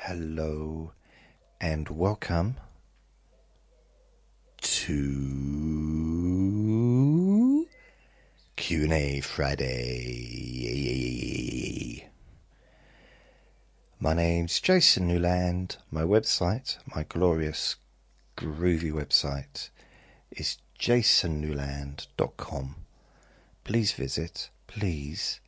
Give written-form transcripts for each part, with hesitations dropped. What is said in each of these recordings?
Hello and welcome to Q&A Friday. My name's Jason Newland. My website, my glorious, groovy website, is jasonnewland.com. Please visit. Please.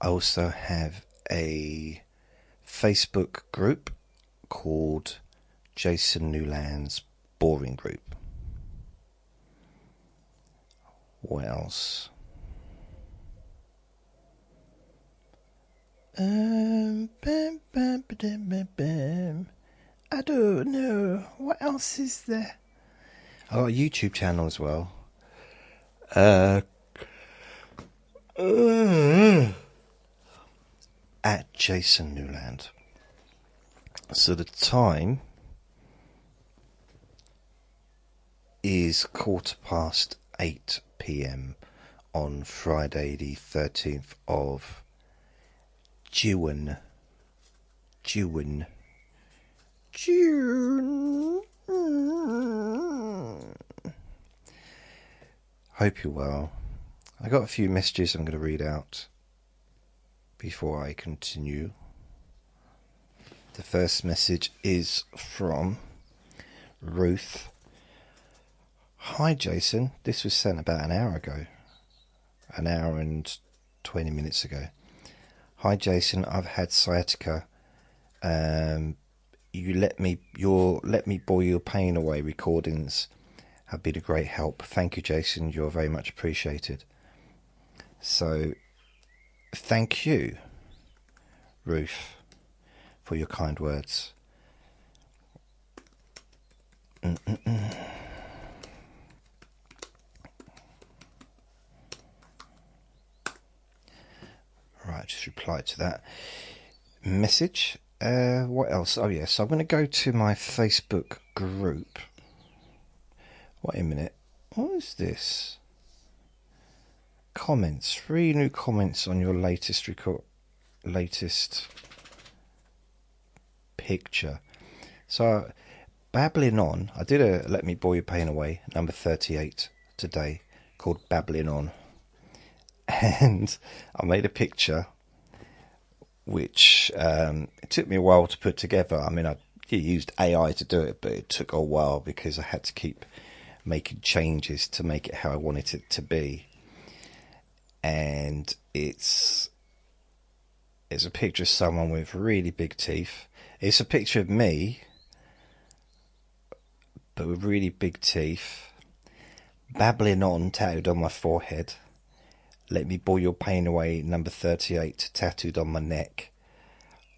I also have a Facebook group called Jason Newland's Boring Group. What else? I don't know. What else is there? I got a YouTube channel as well. At Jason Newland. So the time is 8:15 p.m. on Friday the 13th of June. Hope you're well. I got a few messages I'm going to read out before I continue. The first message is from Ruth. Hi Jason, this was sent about an hour ago. An hour and 20 minutes ago. Hi Jason, I've had sciatica. You let me boil your pain away recordings have been a great help. Thank you Jason, you're very much appreciated. So thank you, Ruth, for your kind words. Right, just reply to that message. What else? Oh yes, so I'm going to go to my Facebook group. Wait a minute. What is this? Comments. 3 new comments on your latest picture. So, babbling on. I did a Let Me Bore Your Pain Away, number 38 today, called Babbling On. And I made a picture which it took me a while to put together. I mean, I used AI to do it, but it took a while because I had to keep making changes to make it how I wanted it to be. And it's a picture of someone with really big teeth. It's a picture of me, but with really big teeth, babbling on, tattooed on my forehead. Let me bore your pain away, number 38, tattooed on my neck.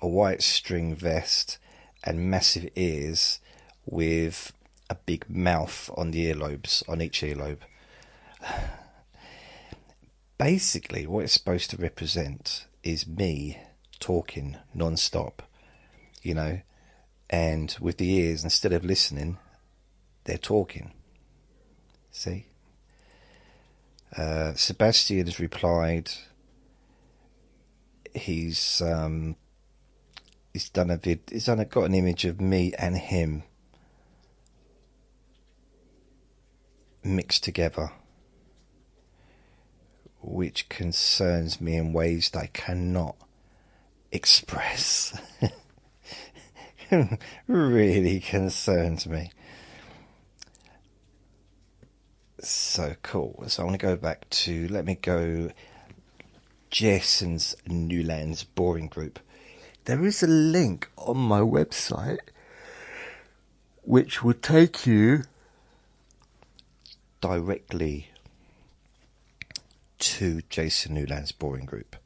A white string vest and massive ears with a big mouth on the earlobes, on each earlobe. Basically, what it's supposed to represent is me talking non-stop, you know, and with the ears, instead of listening, they're talking. See? Sebastian has replied. He's got an image of me and him mixed together, which concerns me in ways that I cannot express. Really concerns me. So cool. So I want to go back to, let me go Jason's Newland's Boring Group. There is a link on my website which will take you directly to Jason Newland's Boring Group.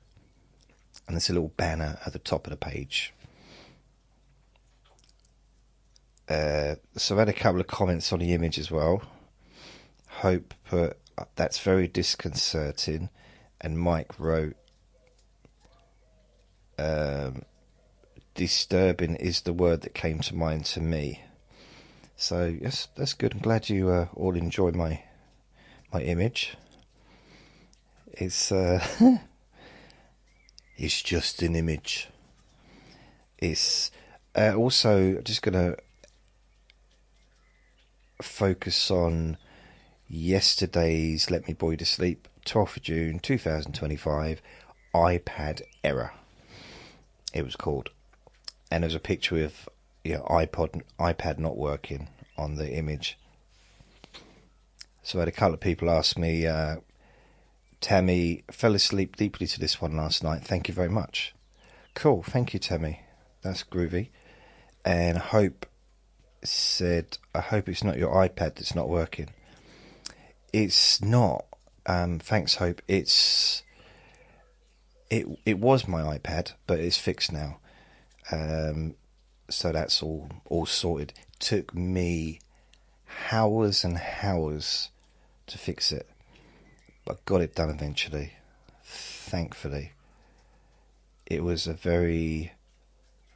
And there's a little banner at the top of the page. So I had a couple of comments on the image as well. Hope put, that's very disconcerting. And Mike wrote, disturbing is the word that came to mind to me. So yes, that's good. I'm glad you all enjoy my image. It's It's just an image. It's also just going to focus on yesterday's Let Me Bore You to Sleep, 12th of June 2025, iPad error, it was called. And there's a picture of iPad not working on the image. So I had a couple of people ask me, Tammy, fell asleep deeply to this one last night. Thank you very much. Cool, thank you, Tammy. That's groovy. And Hope said, I hope it's not your iPad that's not working. It's not. Thanks, Hope. It was my iPad, but it's fixed now. So that's all sorted. Took me hours and hours to fix it, but got it done eventually, thankfully. It was a very,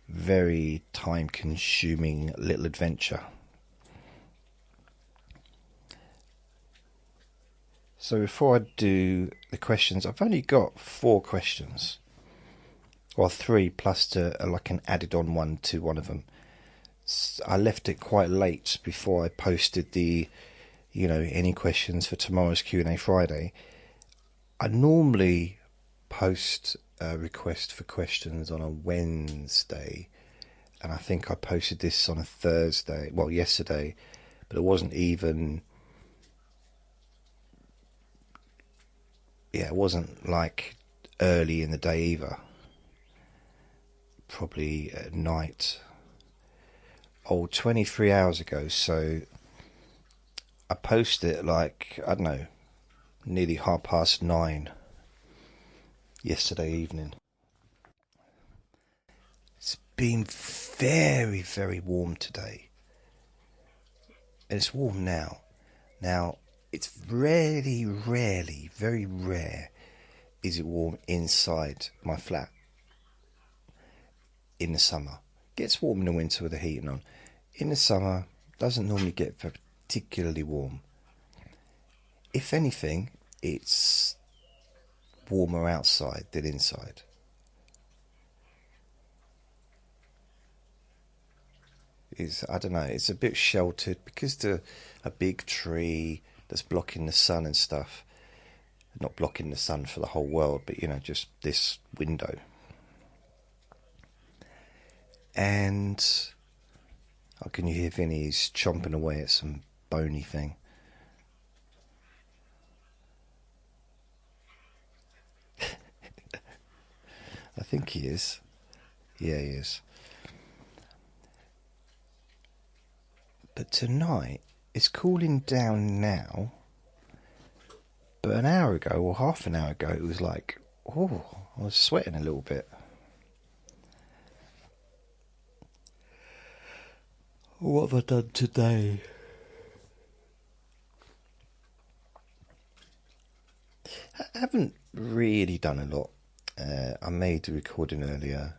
very time-consuming little adventure. So before I do the questions, I've only got 4 questions. Well, 3 plus like an added-on one to one of them. I left it quite late before I posted the, any questions for tomorrow's Q&A Friday. I normally post a request for questions on a Wednesday, and I think I posted this on a Thursday, well, yesterday, but it wasn't even, it wasn't like early in the day either. Probably at night. 23 hours ago. So I posted it like, I don't know, nearly 9:30 yesterday evening. It's been very, very warm today. And it's warm now. Now, it's very rare is it warm inside my flat in the summer. Gets warm in the winter with the heating on. In the summer, doesn't normally get particularly warm. If anything, it's warmer outside than inside. I don't know, it's a bit sheltered because a big tree that's blocking the sun and stuff. Not blocking the sun for the whole world, but just this window. And can you hear Vinny? He's chomping away at some bony thing. I think he is. Yeah, he is. But tonight, it's cooling down now. But an hour ago, or half an hour ago, it was like, I was sweating a little bit. What have I done today? I haven't really done a lot. I made the recording earlier,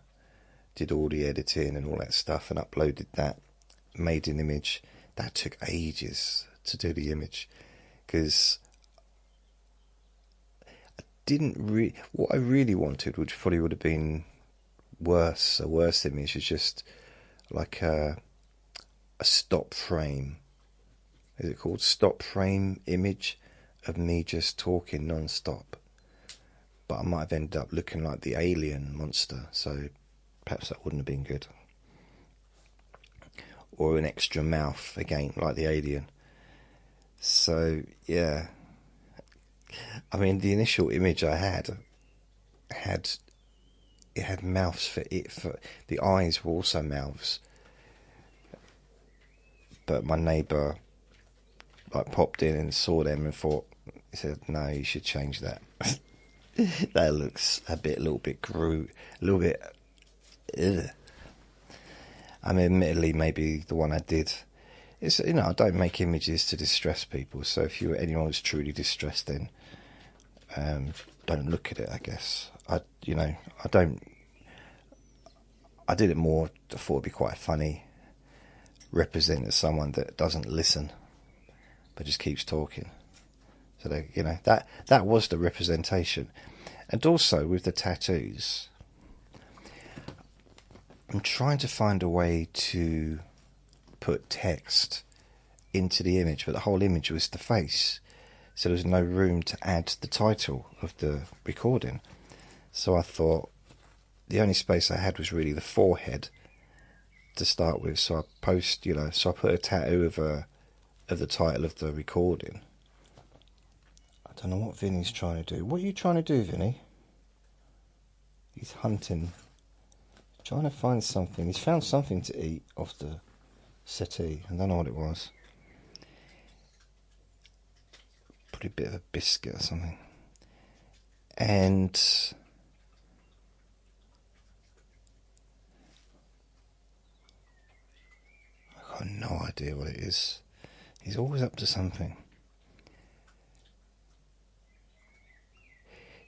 did all the editing and all that stuff, and uploaded that. Made an image. That took ages to do the image, because I didn't what I really wanted, which probably would have been worse. A worse image is just like a stop frame. Is it called stop frame image of me just talking non-stop? But I might have ended up looking like the alien monster, so perhaps that wouldn't have been good. Or an extra mouth again, like the alien. So yeah, I mean, the initial image I had mouths for it. For the eyes were also mouths. But my neighbour popped in and saw them and he said, no, you should change that. That looks a little bit ugh. I mean, admittedly, maybe the one I did, it's, I don't make images to distress people. So if anyone who's truly distressed, then don't look at it, I guess. I did it more, I thought it'd be quite funny, representing someone that doesn't listen, but just keeps talking. So that was the representation. And also with the tattoos, I'm trying to find a way to put text into the image, but the whole image was the face, so there was no room to add the title of the recording. So I thought the only space I had was really the forehead to start with. So I put a tattoo of the title of the recording. I don't know what Vinny's trying to do. What are you trying to do, Vinny? He's hunting, trying to find something. He's found something to eat off the settee. I don't know what it was. Probably a bit of a biscuit or something. And I've got no idea what it is. He's always up to something.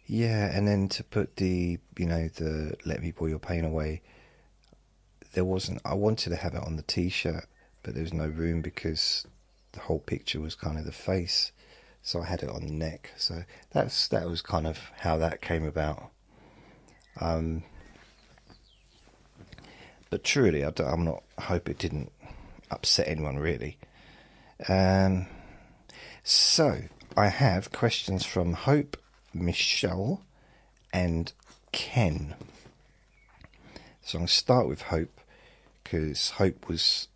Yeah, and then to put the Let Me Boil Your Pain Away, I wanted to have it on the t-shirt, but there was no room because the whole picture was kind of the face, so I had it on the neck. So that was kind of how that came about. But truly, I hope it didn't upset anyone really. So I have questions from Hope, Michelle and Ken. So I'm going to start with Hope, because Hope was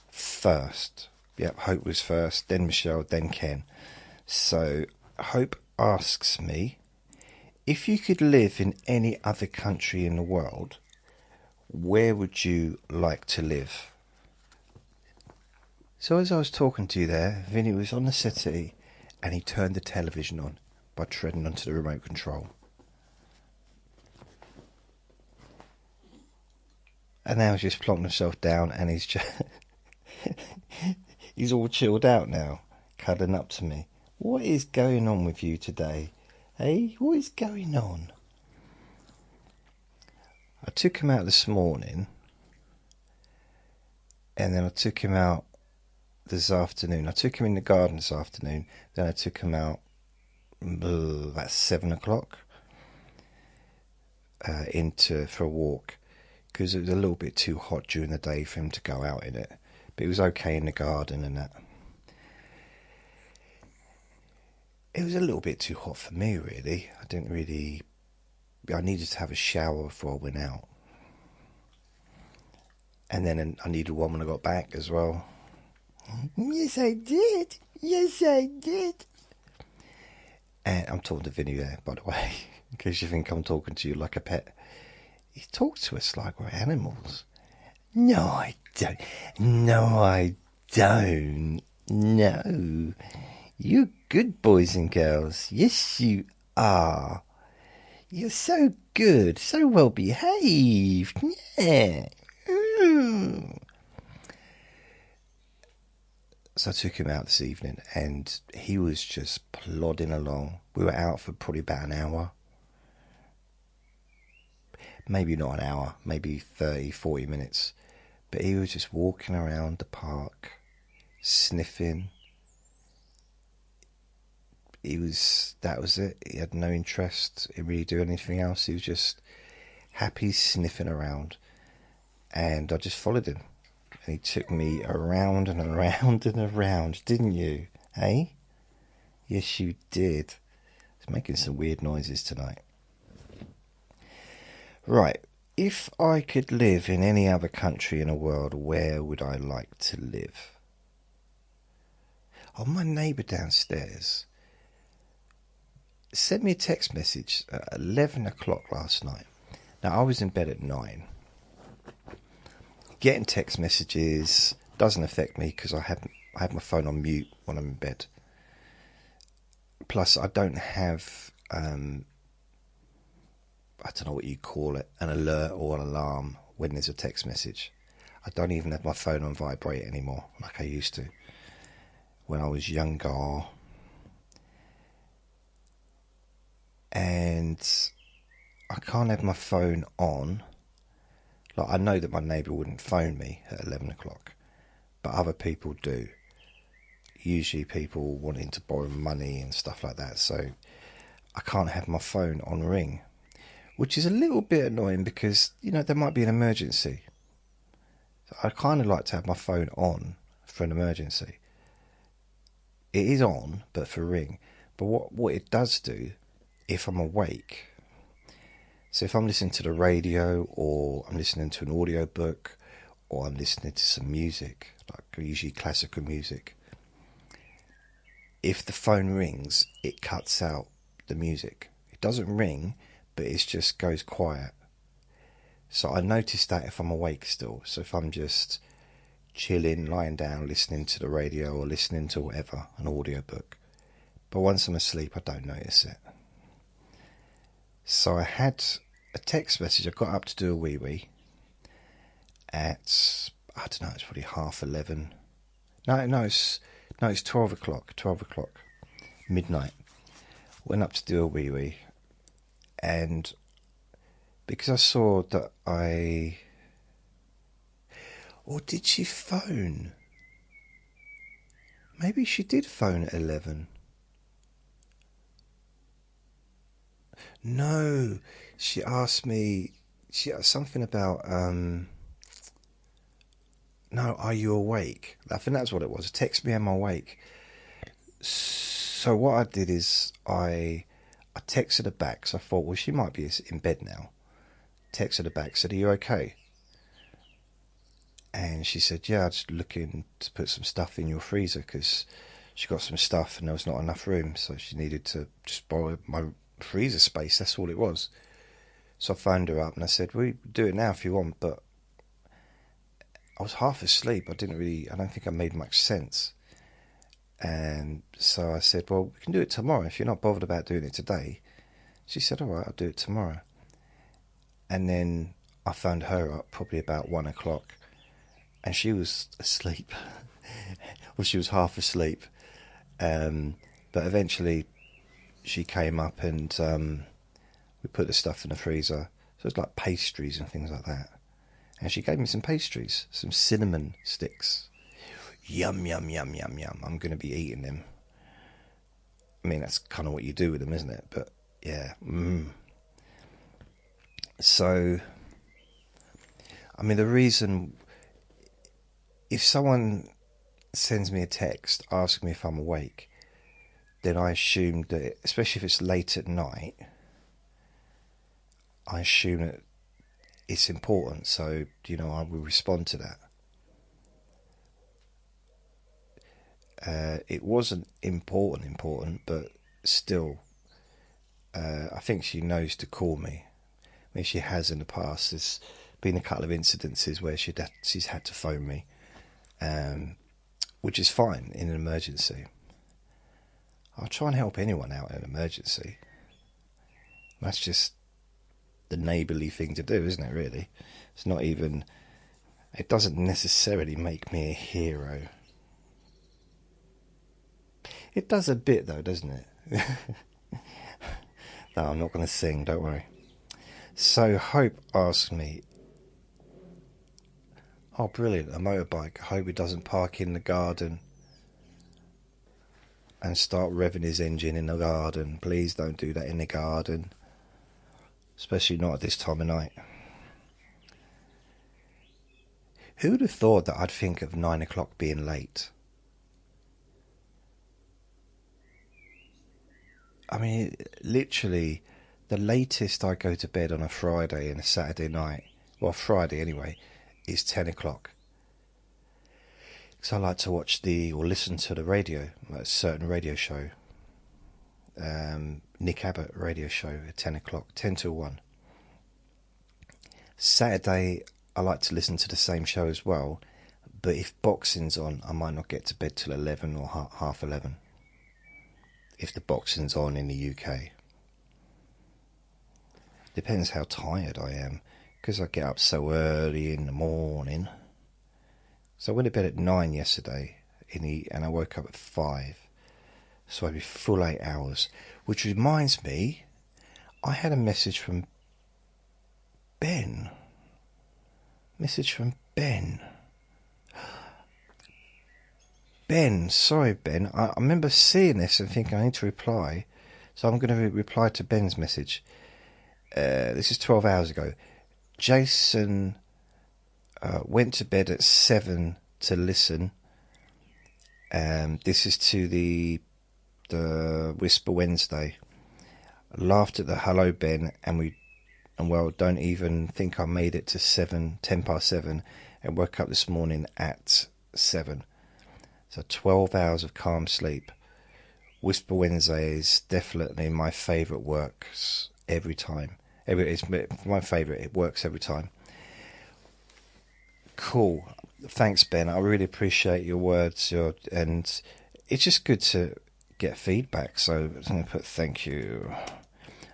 first. Yep, Hope was first, then Michelle, then Ken. So Hope asks me, if you could live in any other country in the world, where would you like to live? So as I was talking to you there, Vinny was on the settee and he turned the television on by treading onto the remote control. And now he's just plonked himself down and he's just he's all chilled out now, cuddling up to me. What is going on with you today? Hey, what is going on? I took him out this morning, and then I took him out this afternoon. I took him in the garden this afternoon, then I took him out about 7 o'clock for a walk, because it was a little bit too hot during the day for him to go out in it, but it was okay in the garden and that. It was a little bit too hot for me really. I needed to have a shower before I went out, and then I needed one when I got back as well. Yes I did. And I'm talking to Vinny there, by the way, in case you think I'm talking to you like a pet. He talks to us like we're animals. No, I don't. No. You're good boys and girls. Yes, you are. You're so good, so well behaved. Yeah. So I took him out this evening and he was just plodding along. We were out for probably about an hour. Maybe not an hour, maybe 30, 40 minutes. But he was just walking around the park, sniffing. That was it. He had no interest in really doing anything else. He was just happy sniffing around. And I just followed him. And he took me around and around and around, didn't you? Hey? Yes, you did. He's making some weird noises tonight. Right. If I could live in any other country in the world, where would I like to live? Oh, my neighbour downstairs sent me a text message at 11 o'clock last night. Now, I was in bed at 9. Getting text messages doesn't affect me because I have my phone on mute when I'm in bed. Plus, I don't have, I don't know what you call it, an alert or an alarm when there's a text message. I don't even have my phone on vibrate anymore like I used to when I was younger. And I can't have my phone on. Like, I know that my neighbour wouldn't phone me at 11 o'clock, but other people do. Usually people wanting to borrow money and stuff like that. So I can't have my phone on ring, which is a little bit annoying because, there might be an emergency. I kind of like to have my phone on for an emergency. It is on, but for ring. But what it does do, if I'm awake, so if I'm listening to the radio, or I'm listening to an audio book, or I'm listening to some music, like usually classical music, if the phone rings, it cuts out the music. It doesn't ring, but it just goes quiet. So I notice that if I'm awake still. So if I'm just chilling, lying down, listening to the radio or listening to whatever, an audiobook. But once I'm asleep, I don't notice it. So I had a text message. I got up to do a wee-wee at, I don't know, it's probably 11:30. No, it's 12 o'clock, midnight. Went up to do a wee-wee, and because I saw that or did she phone? Maybe she did phone at 11. No, she asked me, something about, no, are you awake? I think that's what it was. Text me, am I awake? So what I did is I texted her back, so I thought, well, she might be in bed now. Texted her back, said, are you okay? And she said, yeah, I'm just looking to put some stuff in your freezer because she got some stuff and there was not enough room, so she needed to just borrow my freezer space. That's all it was. So I phoned her up and I said, well, do it now if you want, but I was half asleep. I don't think I made much sense. And so I said, well, we can do it tomorrow if you're not bothered about doing it today. She said, all right, I'll do it tomorrow. And then I phoned her up probably about 1 o'clock, and she was asleep. Well, she was half asleep. But eventually she came up and we put the stuff in the freezer. So it's like pastries and things like that. And she gave me some pastries, some cinnamon sticks. Yum, yum, yum, yum, yum. I'm going to be eating them. I mean, that's kind of what you do with them, isn't it? But, yeah. So, I mean, the reason... If someone sends me a text asking me if I'm awake, then I assume that, especially if it's late at night, I assume that it's important, so, I will respond to that. It wasn't important, but still, I think she knows to call me. I mean, she has in the past. There's been a couple of incidences where she's had to phone me, which is fine in an emergency. I'll try and help anyone out in an emergency. That's just the neighbourly thing to do, isn't it, really? It's not even... It doesn't necessarily make me a hero. It does a bit, though, doesn't it? No, I'm not going to sing, don't worry. So, Hope asked me... Oh, brilliant, a motorbike. I hope it doesn't park in the garden and start revving his engine in the garden. Please don't do that in the garden. Especially not at this time of night. Who would have thought that I'd think of 9 o'clock being late? I mean, literally, the latest I go to bed on a Friday and a Saturday night, well, Friday anyway, is 10 o'clock. Because I like to watch or listen to the radio, a certain radio show. Nick Abbott radio show at 10 o'clock, 10 till 1. Saturday, I like to listen to the same show as well, but if boxing's on, I might not get to bed till 11 or half 11. If the boxing's on in the UK. Depends how tired I am, because I get up so early in the morning. So I went to bed at 9 yesterday, and I woke up at 5. So I'd be full 8 hours. Which reminds me, I had a message from Ben. Ben, sorry Ben, I remember seeing this and thinking I need to reply. So I'm going to reply to Ben's message. This is 12 hours ago. Jason went to bed at 7 to listen. This is to the Whisper Wednesday. I laughed at the hello Ben, and don't even think I made it to 10 past 7, and woke up this morning at 7. So 12 hours of calm sleep. Whisper Wednesday is definitely my favourite works every time. It's my favourite. It works every time. Cool. Thanks, Ben. I really appreciate your words. And it's just good to get feedback. So I'm going to put thank you.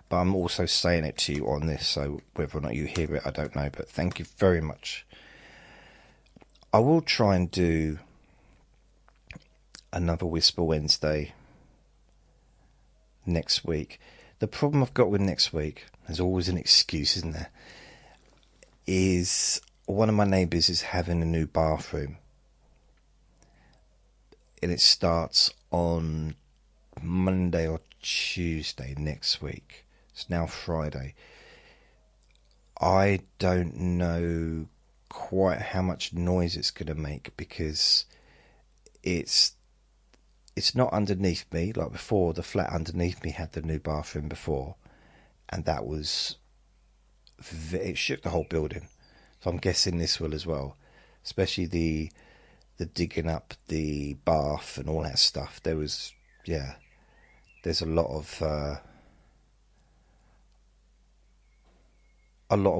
But I'm also saying it to you on this. So whether or not you hear it, I don't know. But thank you very much. I will try and do another Whisper Wednesday next week. The problem I've got with next week, there's always an excuse, isn't there, is one of my neighbours is having a new bathroom, and it starts on Monday or Tuesday next week. It's now Friday. I don't know quite how much noise it's going to make, because it's not underneath me like before. The flat underneath me had the new bathroom before, and that was it shook the whole building. So I'm guessing this will as well, especially the digging up the bath and all that stuff. There's a lot of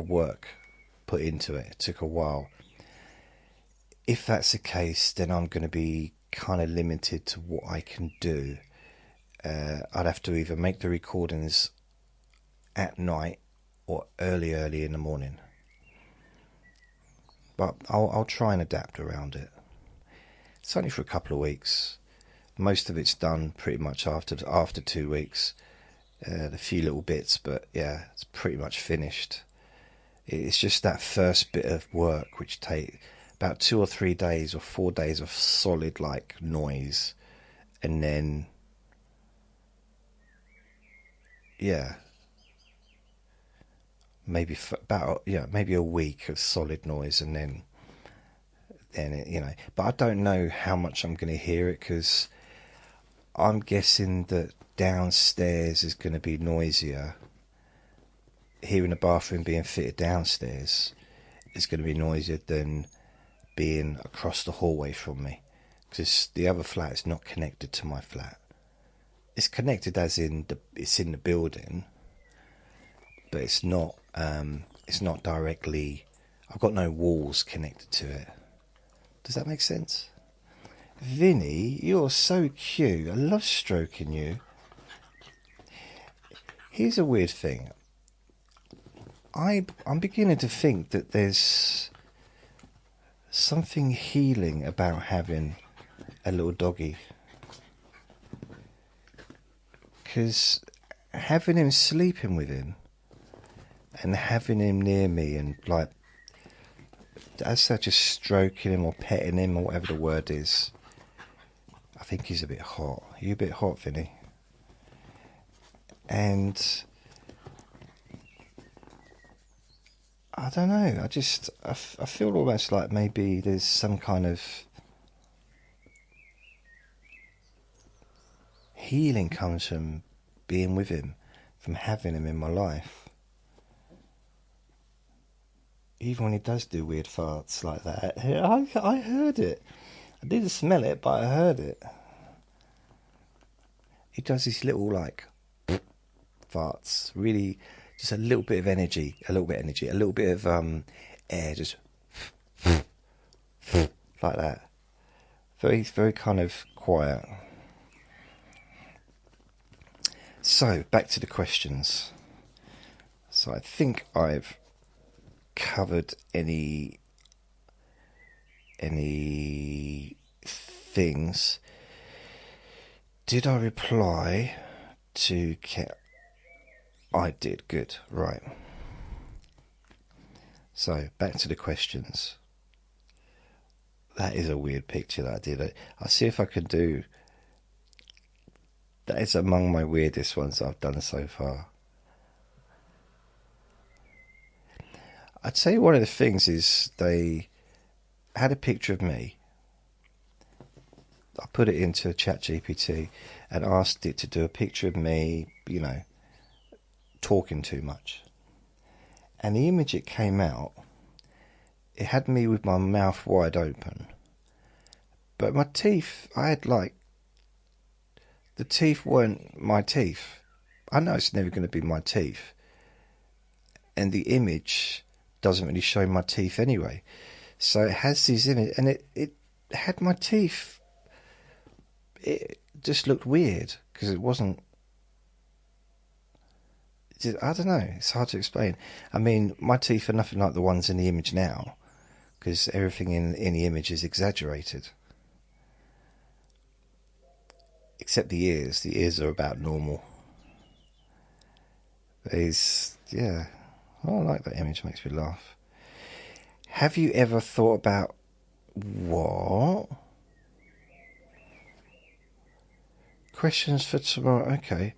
work put into it. It took a while. If that's the case, then I'm going to be kind of limited to what I can do. I'd have to either make the recordings at night or early in the morning. But I'll try and adapt around it. It's only for a couple of weeks. Most of it's done pretty much after 2 weeks. A few little bits, but yeah, it's pretty much finished. It's just that first bit of work which take about 2 or 3 days or 4 days of solid like noise, and then maybe maybe a week of solid noise, and then it, but I don't know how much I'm going to hear it, because I'm guessing that downstairs is going to be noisier. Hearing the bathroom being fitted downstairs is going to be noisier than being across the hallway from me, because the other flat is not connected to my flat. It's connected as in it's in the building, but it's not directly. I've got no walls connected to it. Does that make sense? Vinny, you're so cute. I love stroking you. Here's a weird thing. I'm beginning to think that there's something healing about having a little doggy. Because having him, sleeping with him, and having him near me, and like, as such, just stroking him or petting him or whatever the word is, I think he's a bit hot. Are you a bit hot, Vinny? And I don't know, I feel almost like maybe there's some kind of healing comes from being with him, from having him in my life. Even when he does do weird farts like that, I heard it. I didn't smell it, but I heard it. He does these little like farts, really, just a little bit of energy, a little bit of air, just like that. Very, very kind of quiet. So, back to the questions. So I think I've covered any things. Did I reply to I did. Good. Right. So, back to the questions. That is a weird picture that I did. I'll see if I can do That is among my weirdest ones I've done so far. I'd say one of the things is they had a picture of me. I put it into ChatGPT and asked it to do a picture of me, you know, talking too much. And the image it came out, it had me with my mouth wide open. But my teeth, I had like, the teeth weren't my teeth. I know it's never going to be my teeth. And the image doesn't really show my teeth anyway. So it has these images, and it had my teeth. It just looked weird because it wasn't. I don't know. It's hard to explain. I mean, my teeth are nothing like the ones in the image now, because everything in the image is exaggerated. Except the ears. The ears are about normal. Yeah. Oh, I like that image. It makes me laugh. Have you ever thought about what? Questions for tomorrow. Okay.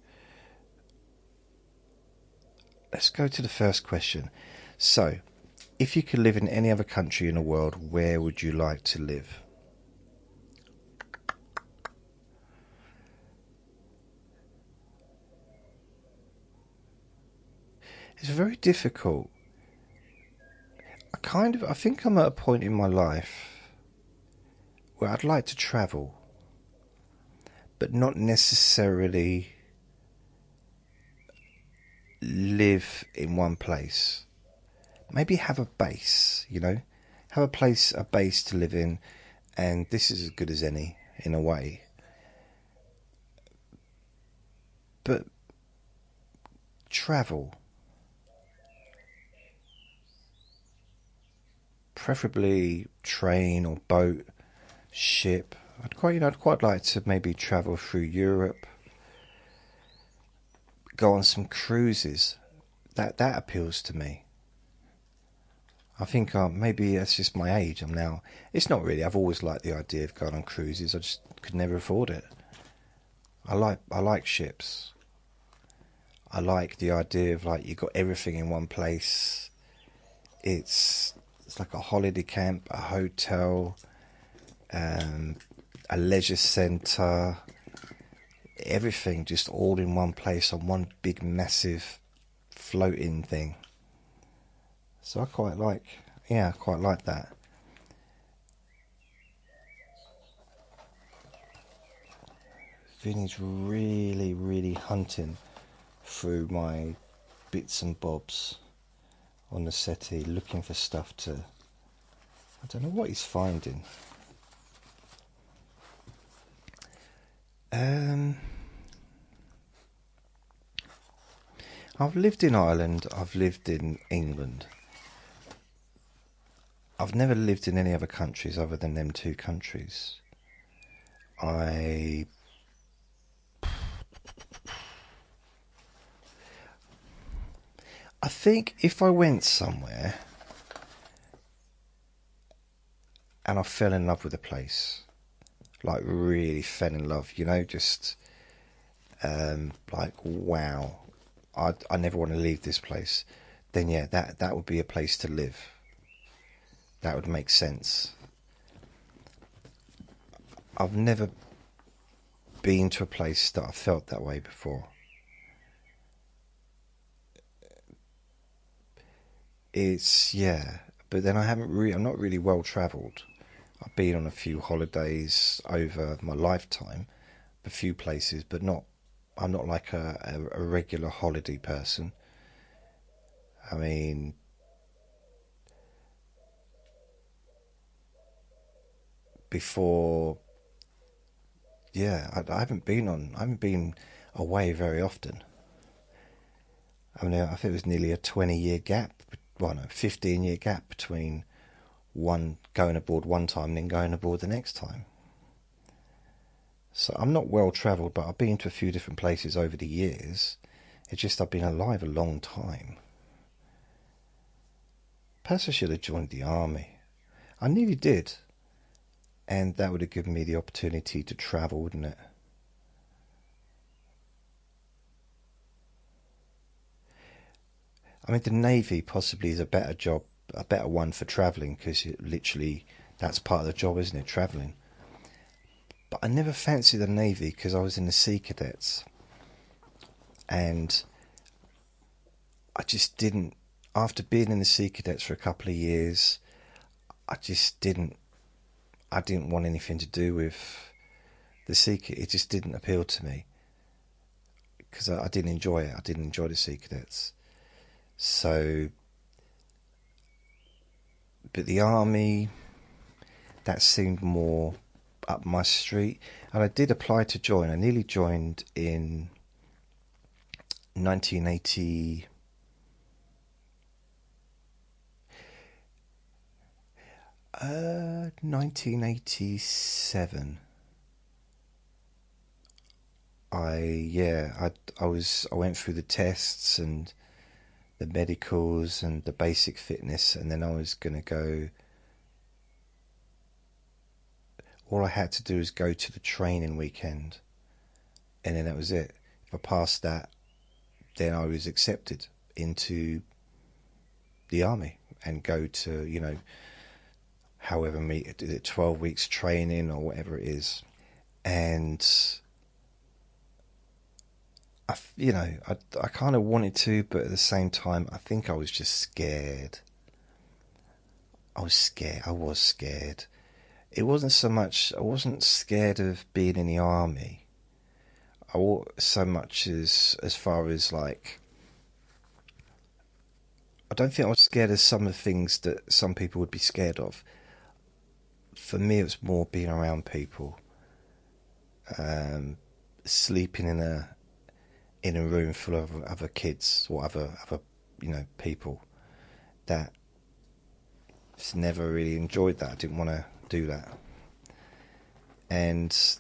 Let's go to the first question. So, if you could live in any other country in the world, where would you like to live? It's very difficult. I think I'm at a point in my life where I'd like to travel, but not necessarily live in one place. Maybe have a base, you know? Have a base to live in, and this is as good as any, in a way. But travel. Preferably train or boat, ship. I'd quite like to maybe travel through Europe. Go on some cruises. That appeals to me. I think maybe that's just my age. It's not really. I've always liked the idea of going on cruises. I just could never afford it. I like ships. I like the idea of like you got everything in one place. It's like a holiday camp, a hotel, a leisure centre, everything just all in one place on one big massive floating thing. So I quite like that. Vinny's really, really hunting through my bits and bobs on the settee, looking for stuff to... I don't know what he's finding. I've lived in Ireland, I've lived in England. I've never lived in any other countries other than them two countries. I think if I went somewhere and I fell in love with a place, like really fell in love, you know, just like wow, I never want to leave this place, then yeah, that would be a place to live. That would make sense. I've never been to a place that I felt that way before. But then I'm not really well travelled. I've been on a few holidays over my lifetime, a few places, but I'm not like a regular holiday person. I mean, before, I haven't been away very often. I mean, I think it was nearly a 20-year gap, 15-year gap between going aboard one time and then going aboard the next time. So I'm not well travelled, but I've been to a few different places over the years. It's just I've been alive a long time. Perhaps I should have joined the army. I nearly did. And that would have given me the opportunity to travel, wouldn't it? I mean, the Navy possibly is a better job, a better one for travelling, because literally that's part of the job, isn't it? Travelling. But I never fancied the Navy because I was in the Sea Cadets, and I just didn't. After being in the Sea Cadets for a couple of years, I just didn't. I didn't want anything to do with the Sea Cadets. It just didn't appeal to me because I didn't enjoy it. I didn't enjoy the Sea Cadets. So, but the Army, that seemed more up my street, and I did apply to join. I nearly joined in 1980. 1987. I went through the tests and the medicals and the basic fitness, and then I was going to go. All I had to do was go to the training weekend, and then that was it. If I passed that, then I was accepted into the Army and go to, however many, 12 weeks training or whatever it is. And I kind of wanted to, but at the same time, I think I was just scared. I was scared. It wasn't so much, I wasn't scared of being in the Army. So much as far as like, I don't think I was scared of some of the things that some people would be scared of. For me, it was more being around people, sleeping in a room full of other kids or other people. That just never really enjoyed that. I didn't want to do that, and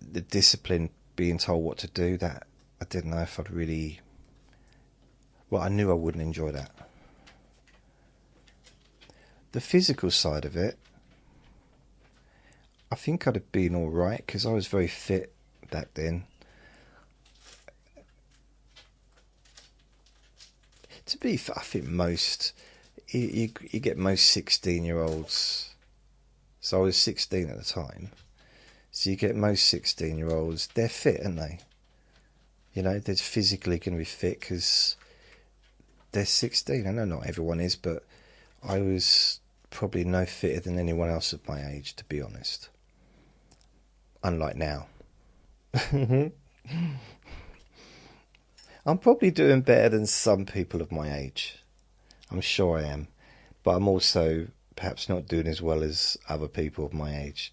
the discipline, being told what to do, that I didn't know if I'd really. Well, I knew I wouldn't enjoy that. The physical side of it, I think I'd have been all right because I was very fit back then. To be fair, I think you get most 16-year-olds. So I was 16 at the time. So you get most 16-year-olds, they're fit, aren't they? They're physically going to be fit because they're 16. I know not everyone is, but I was probably no fitter than anyone else of my age, to be honest. Unlike now. I'm probably doing better than some people of my age. I'm sure I am. But I'm also perhaps not doing as well as other people of my age.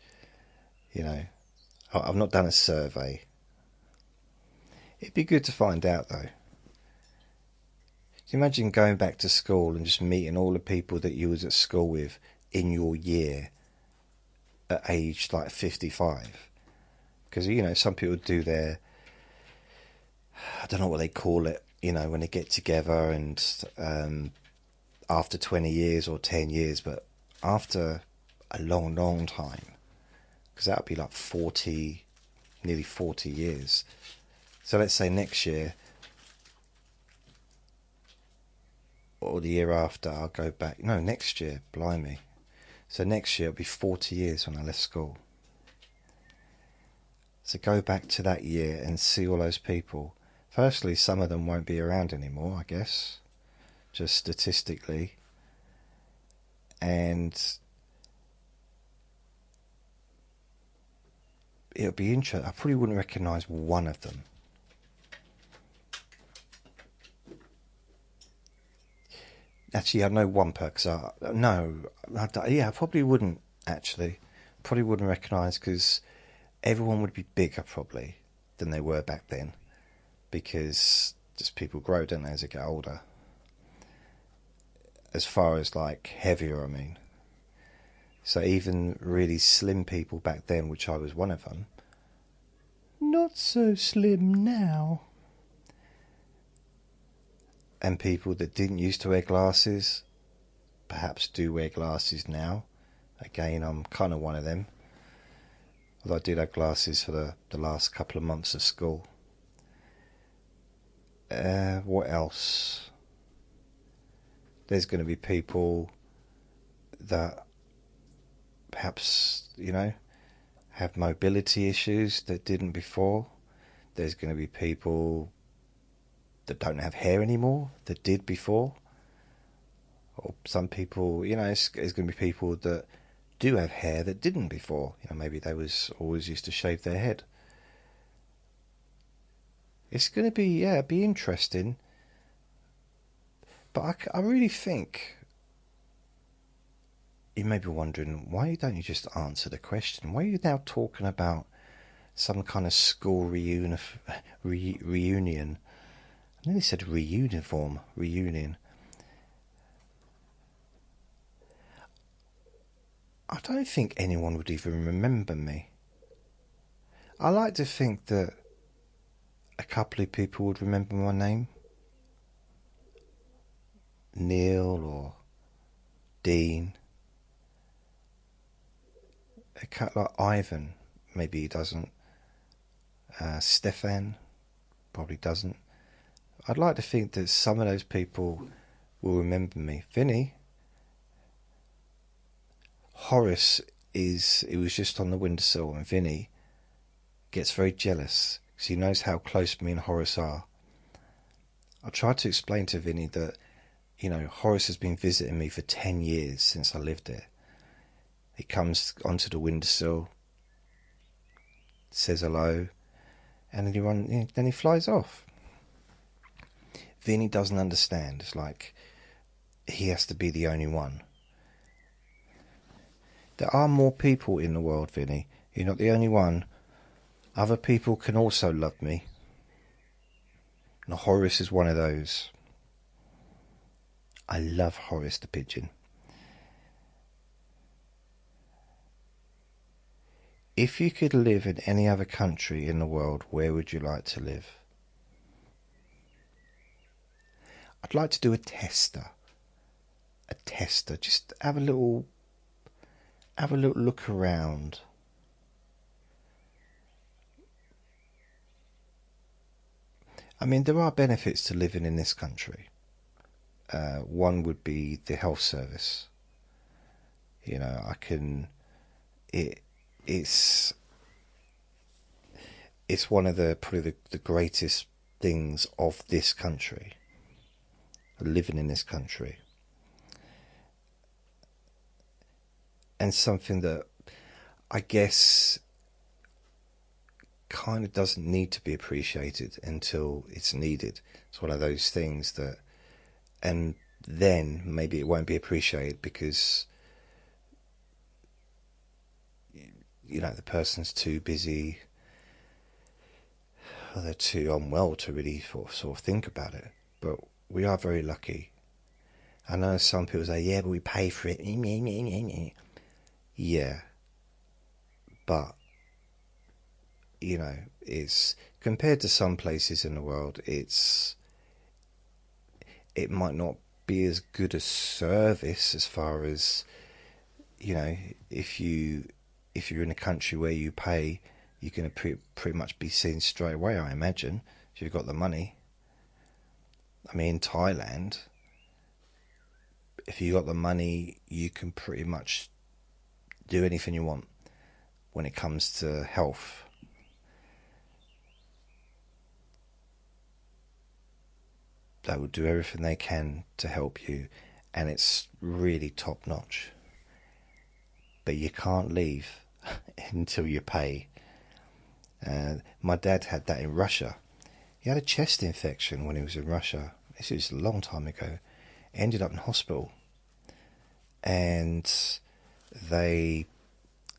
I've not done a survey. It'd be good to find out, though. Can you imagine going back to school and just meeting all the people that you was at school with in your year at age like 55? Because, some people do their, I don't know what they call it, when they get together and after 20 years or 10 years, but after a long, long time, because that would be like nearly 40 years. So let's say next year, or the year after, I'll go back. No, next year, blimey. So next year it'll be 40 years when I left school. So go back to that year and see all those people. Firstly, some of them won't be around anymore, I guess, just statistically. And it'll be interesting. I probably wouldn't recognise one of them. Actually, I know one person. I probably wouldn't, actually. Probably wouldn't recognise, because everyone would be bigger, probably, than they were back then. Because just people grow, don't they, as they get older. As far as, like, heavier, I mean. So even really slim people back then, which I was one of them, not so slim now. And people that didn't used to wear glasses perhaps do wear glasses now. Again, I'm kind of one of them. Although I did have glasses for the last couple of months of school. What else? There's going to be people that perhaps, have mobility issues that didn't before. There's going to be people that don't have hair anymore that did before. Or some people, there's going to be people that do have hair that didn't before. Maybe they always used to shave their head. It's going to be interesting. But I really think you may be wondering, why don't you just answer the question? Why are you now talking about some kind of school reunion? I nearly said reunion. I don't think anyone would even remember me. I like to think that a couple of people would remember my name. Neil or Dean. A cat like Ivan, maybe he doesn't. Stefan probably doesn't. I'd like to think that some of those people will remember me. Vinny. Horace he was just on the windowsill, and Vinny gets very jealous because he knows how close me and Horace are. I tried to explain to Vinny that, Horace has been visiting me for 10 years since I lived there. He comes onto the windowsill, says hello, and then he flies off. Vinny doesn't understand. It's like he has to be the only one. There are more people in the world, Vinny. You're not the only one. Other people can also love me. And Horace is one of those. I love Horace the pigeon. If you could live in any other country in the world, where would you like to live? I'd like to do a tester. Just have a little look around. I mean, there are benefits to living in this country. One would be the health service. It's one of probably the greatest things of this country, living in this country. And something that I guess kind of doesn't need to be appreciated until it's needed. It's one of those things that, and then maybe it won't be appreciated because the person's too busy, or they're too unwell to really sort of think about it. But we are very lucky. I know some people say, yeah, but we pay for it. Yeah, but it's compared to some places in the world, it might not be as good a service as far as, if you're in a country where you pay, you're going to pretty much be seen straight away, I imagine, if you've got the money. I mean, in Thailand, if you got the money, you can pretty much do anything you want when it comes to health. They will do everything they can to help you, and it's really top notch. But you can't leave until you pay. My dad had that in Russia. He had a chest infection when he was in Russia. This was a long time ago. Ended up in hospital. And you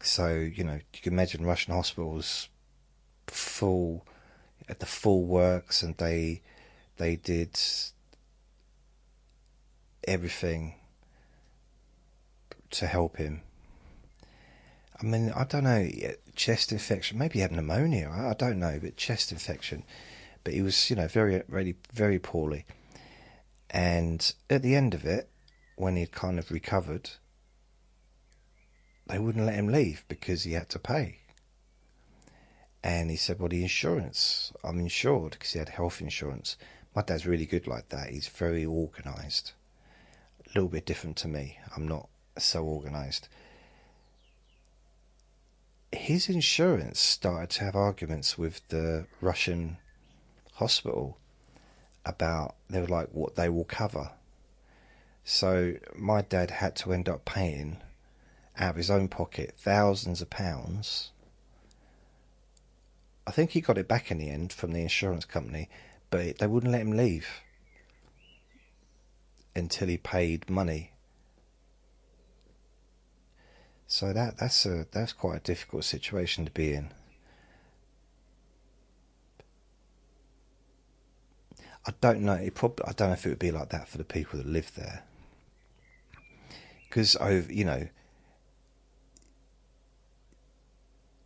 can imagine Russian hospitals full, at the full works, and they did everything to help him. I mean, I don't know, chest infection, maybe he had pneumonia, I don't know, but chest infection. But he was, very, really, very poorly. And at the end of it, when he'd kind of recovered, they wouldn't let him leave because he had to pay. And he said, well, the insurance, I'm insured, because he had health insurance, My dad's really good like that. He's very organised. A little bit different to me. I'm not so organised. His insurance started to have arguments with the Russian hospital about, they were like, what they will cover. So my dad had to end up paying out of his own pocket thousands of pounds. I think he got it back in the end from the insurance company, but they wouldn't let him leave until he paid money. So that's quite a difficult situation to be in. I don't know. I don't know if it would be like that for the people that live there, because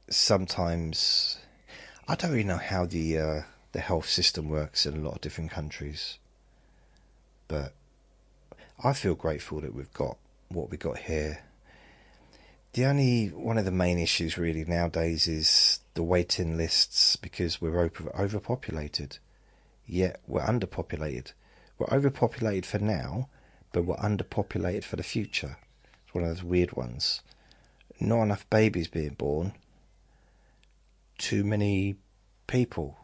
sometimes I don't really know how the health system works in a lot of different countries, but I feel grateful that we've got what we got here. One of the main issues really nowadays is the waiting lists, because we're overpopulated, yet we're underpopulated. We're overpopulated for now, but we're underpopulated for the future. It's one of those weird ones. Not enough babies being born. Too many people.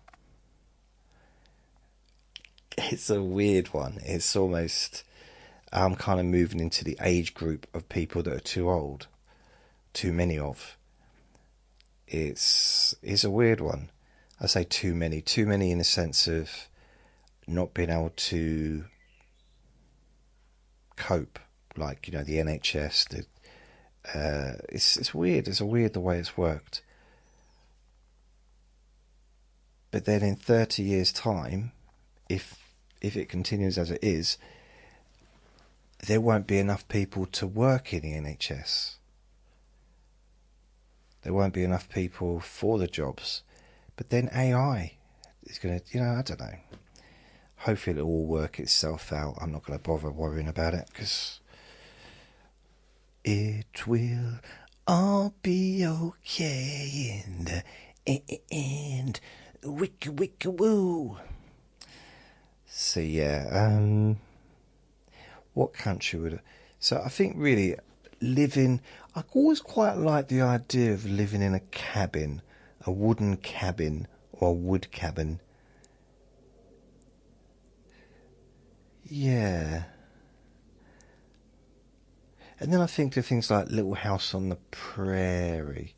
It's a weird one. It's almost, I'm kind of moving into the age group of people that are too old. Too many of. It's a weird one. I say too many in the sense of not being able to cope, like the NHS. It's weird. It's weird the way it's worked. But then in 30 years' time, if it continues as it is, there won't be enough people to work in the NHS. There won't be enough people for the jobs. But then AI is going to, I don't know. Hopefully it'll all work itself out. I'm not going to bother worrying about it, because it will all be okay in the end. Wicka wicka woo. So yeah, what country would... So I think really I always quite like the idea of living in a cabin, a wooden cabin or a wood cabin. Yeah. And then I think of things like Little House on the Prairie.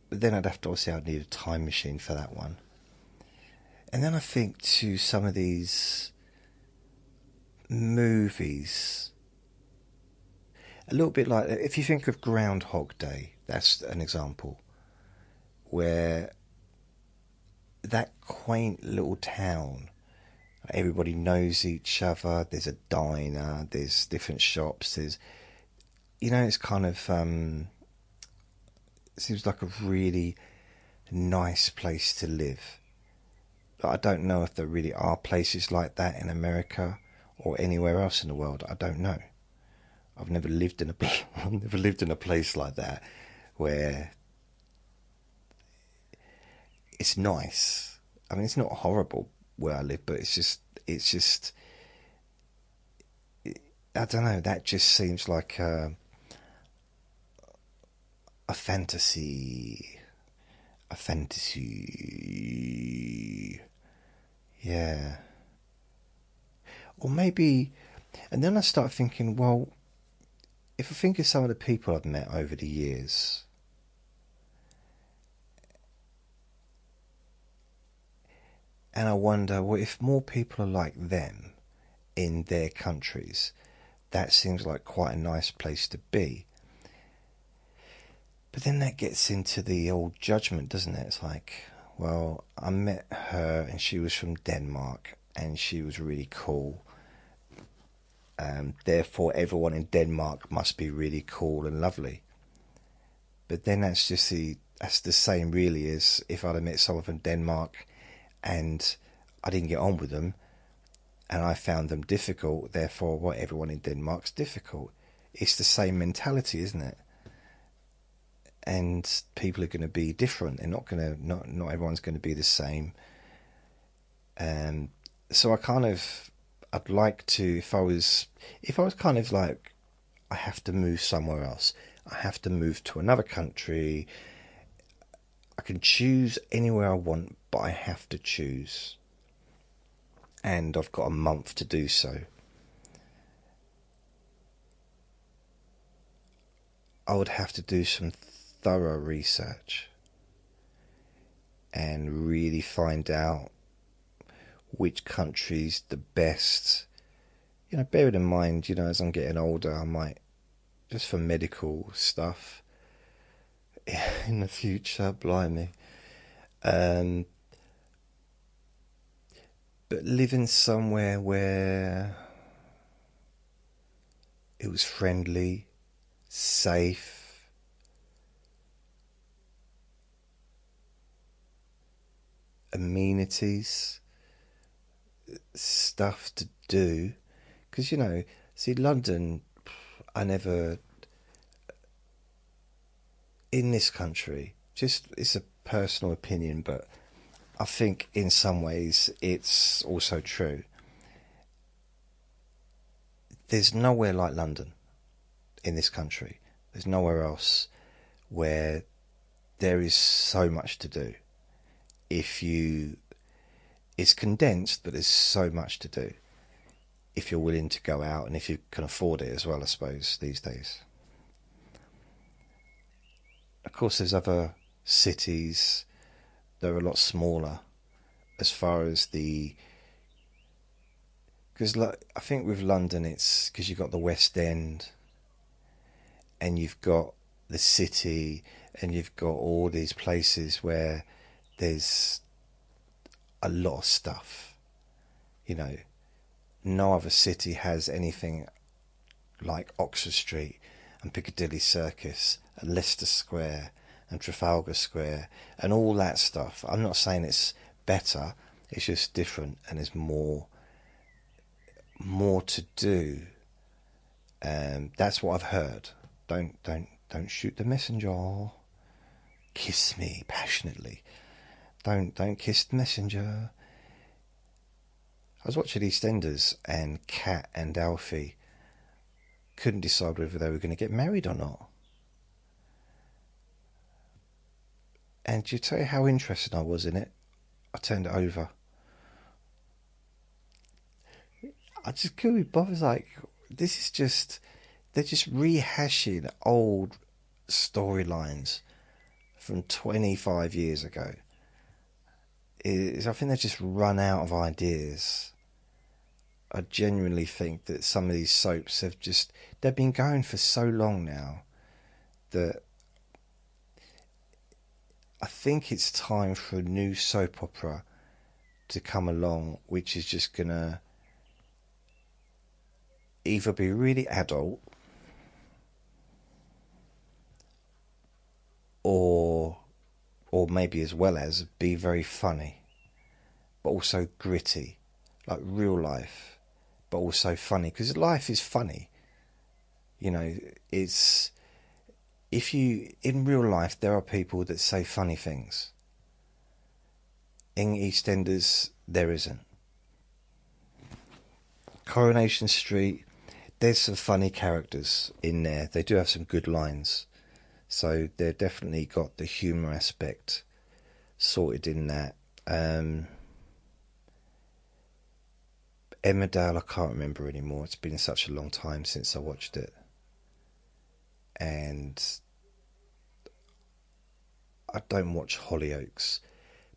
But then I'd need a time machine for that one. And then I think to some of these movies, a little bit like, if you think of Groundhog Day, that's an example, where that quaint little town, everybody knows each other, there's a diner, there's different shops, there's, it's kind of, seems like a really nice place to live. I don't know if there really are places like that in America or anywhere else in the world. I don't know. I've never lived in a place like that where it's nice. I mean, it's not horrible where I live, but it's just I don't know. That just seems like a fantasy. A fantasy. Yeah. Or maybe, and then I start thinking, well, if I think of some of the people I've met over the years, and I wonder, well, if more people are like them in their countries, that seems like quite a nice place to be. But then that gets into the old judgment, doesn't it? It's like, well, I met her and she was from Denmark and she was really cool. Therefore, everyone in Denmark must be really cool and lovely. But then that's the same really as if I'd have met someone from Denmark and I didn't get on with them and I found them difficult. Therefore, well, everyone in Denmark's difficult. It's the same mentality, isn't it? And people are going to be different. They're not everyone's going to be the same. So I'd like to, if I was kind of like, I have to move somewhere else, I have to move to another country, I can choose anywhere I want, but I have to choose. And I've got a month to do so. I would have to do some thorough research and really find out which country's the best. Bearing in mind, as I'm getting older, I might, just for medical stuff in the future, blimey. But living somewhere where it was friendly, safe, amenities, stuff to do. Because, see, London, I never, in this country, just, it's a personal opinion, but I think in some ways it's also true. There's nowhere like London in this country. There's nowhere else where there is so much to do. It's condensed, but there's so much to do. If you're willing to go out and if you can afford it as well, I suppose, these days. Of course, there's other cities that are a lot smaller as far as because I think with London it's because you've got the West End and you've got the city and you've got all these places where there's a lot of stuff. No other city has anything like Oxford Street and Piccadilly Circus and Leicester Square and Trafalgar Square and all that stuff. I'm not saying it's better, it's just different, and there's more to do. That's what I've heard. Don't shoot the messenger. Kiss me passionately. Don't kiss the messenger. I was watching EastEnders and Kat and Alfie couldn't decide whether they were going to get married or not. And to tell you how interested I was in it, I turned it over. I just couldn't be bothered. Like, this is just, they're just rehashing old storylines from 25 years ago. I think they've just run out of ideas. I genuinely think that some of these soaps they've been going for so long now that I think it's time for a new soap opera to come along, which is just gonna either be really adult or maybe as well as be very funny, but also gritty, like real life, but also funny, because life is funny. It's, in real life, there are people that say funny things. In EastEnders, there isn't. Coronation Street, there's some funny characters in there. They do have some good lines. So they've definitely got the humour aspect sorted in that. Emmerdale, I can't remember anymore. It's been such a long time since I watched it. And I don't watch Hollyoaks.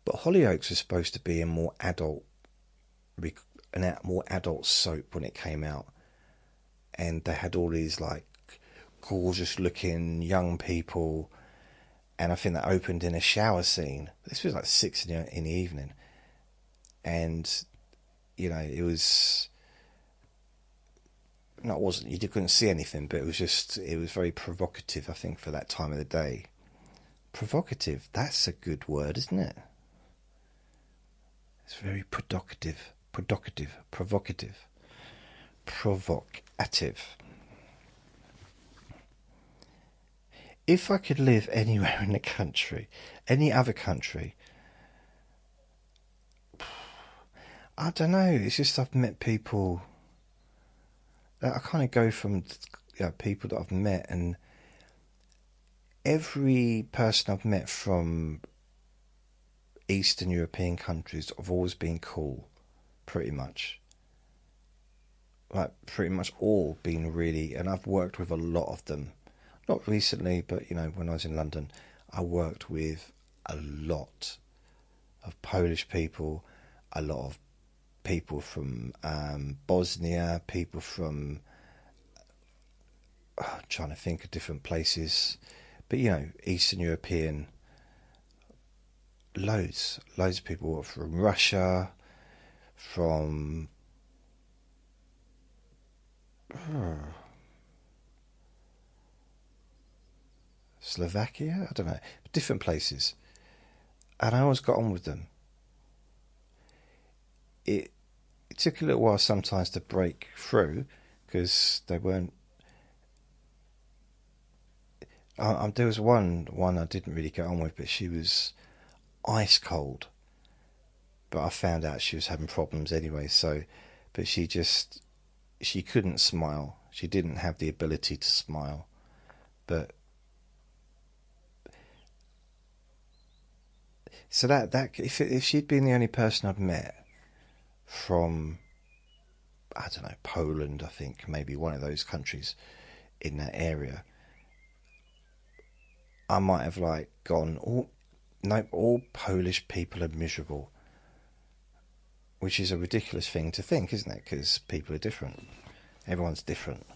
But Hollyoaks was supposed to be a more adult soap when it came out. And they had all these like gorgeous looking young people, and I think that opened in a shower scene. This was like 6 in the evening, and it was, no, it wasn't, you couldn't see anything, but it was very provocative, I think, for that time of the day. Provocative, that's a good word, isn't it? It's very provocative. If I could live anywhere in the country, any other country, I don't know. It's just I've met people that I kind of go from, people that I've met, and every person I've met from Eastern European countries have always been cool, pretty much. Like, pretty much all been really, and I've worked with a lot of them. Not recently, but when I was in London, I worked with a lot of Polish people, a lot of people from Bosnia, people from, I'm trying to think of different places, but Eastern European, loads of people from Russia, from Slovakia, I don't know, different places, and I always got on with them. It took a little while sometimes to break through because they weren't. There was one I didn't really get on with, but she was ice cold. But I found out she was having problems anyway. So, but she couldn't smile. She didn't have the ability to smile. But so that if she'd been the only person I'd met from, I don't know, Poland, I think maybe one of those countries in that area, I might have like gone, oh no, all Polish people are miserable, which is a ridiculous thing to think, isn't it? Because people are different. Everyone's different.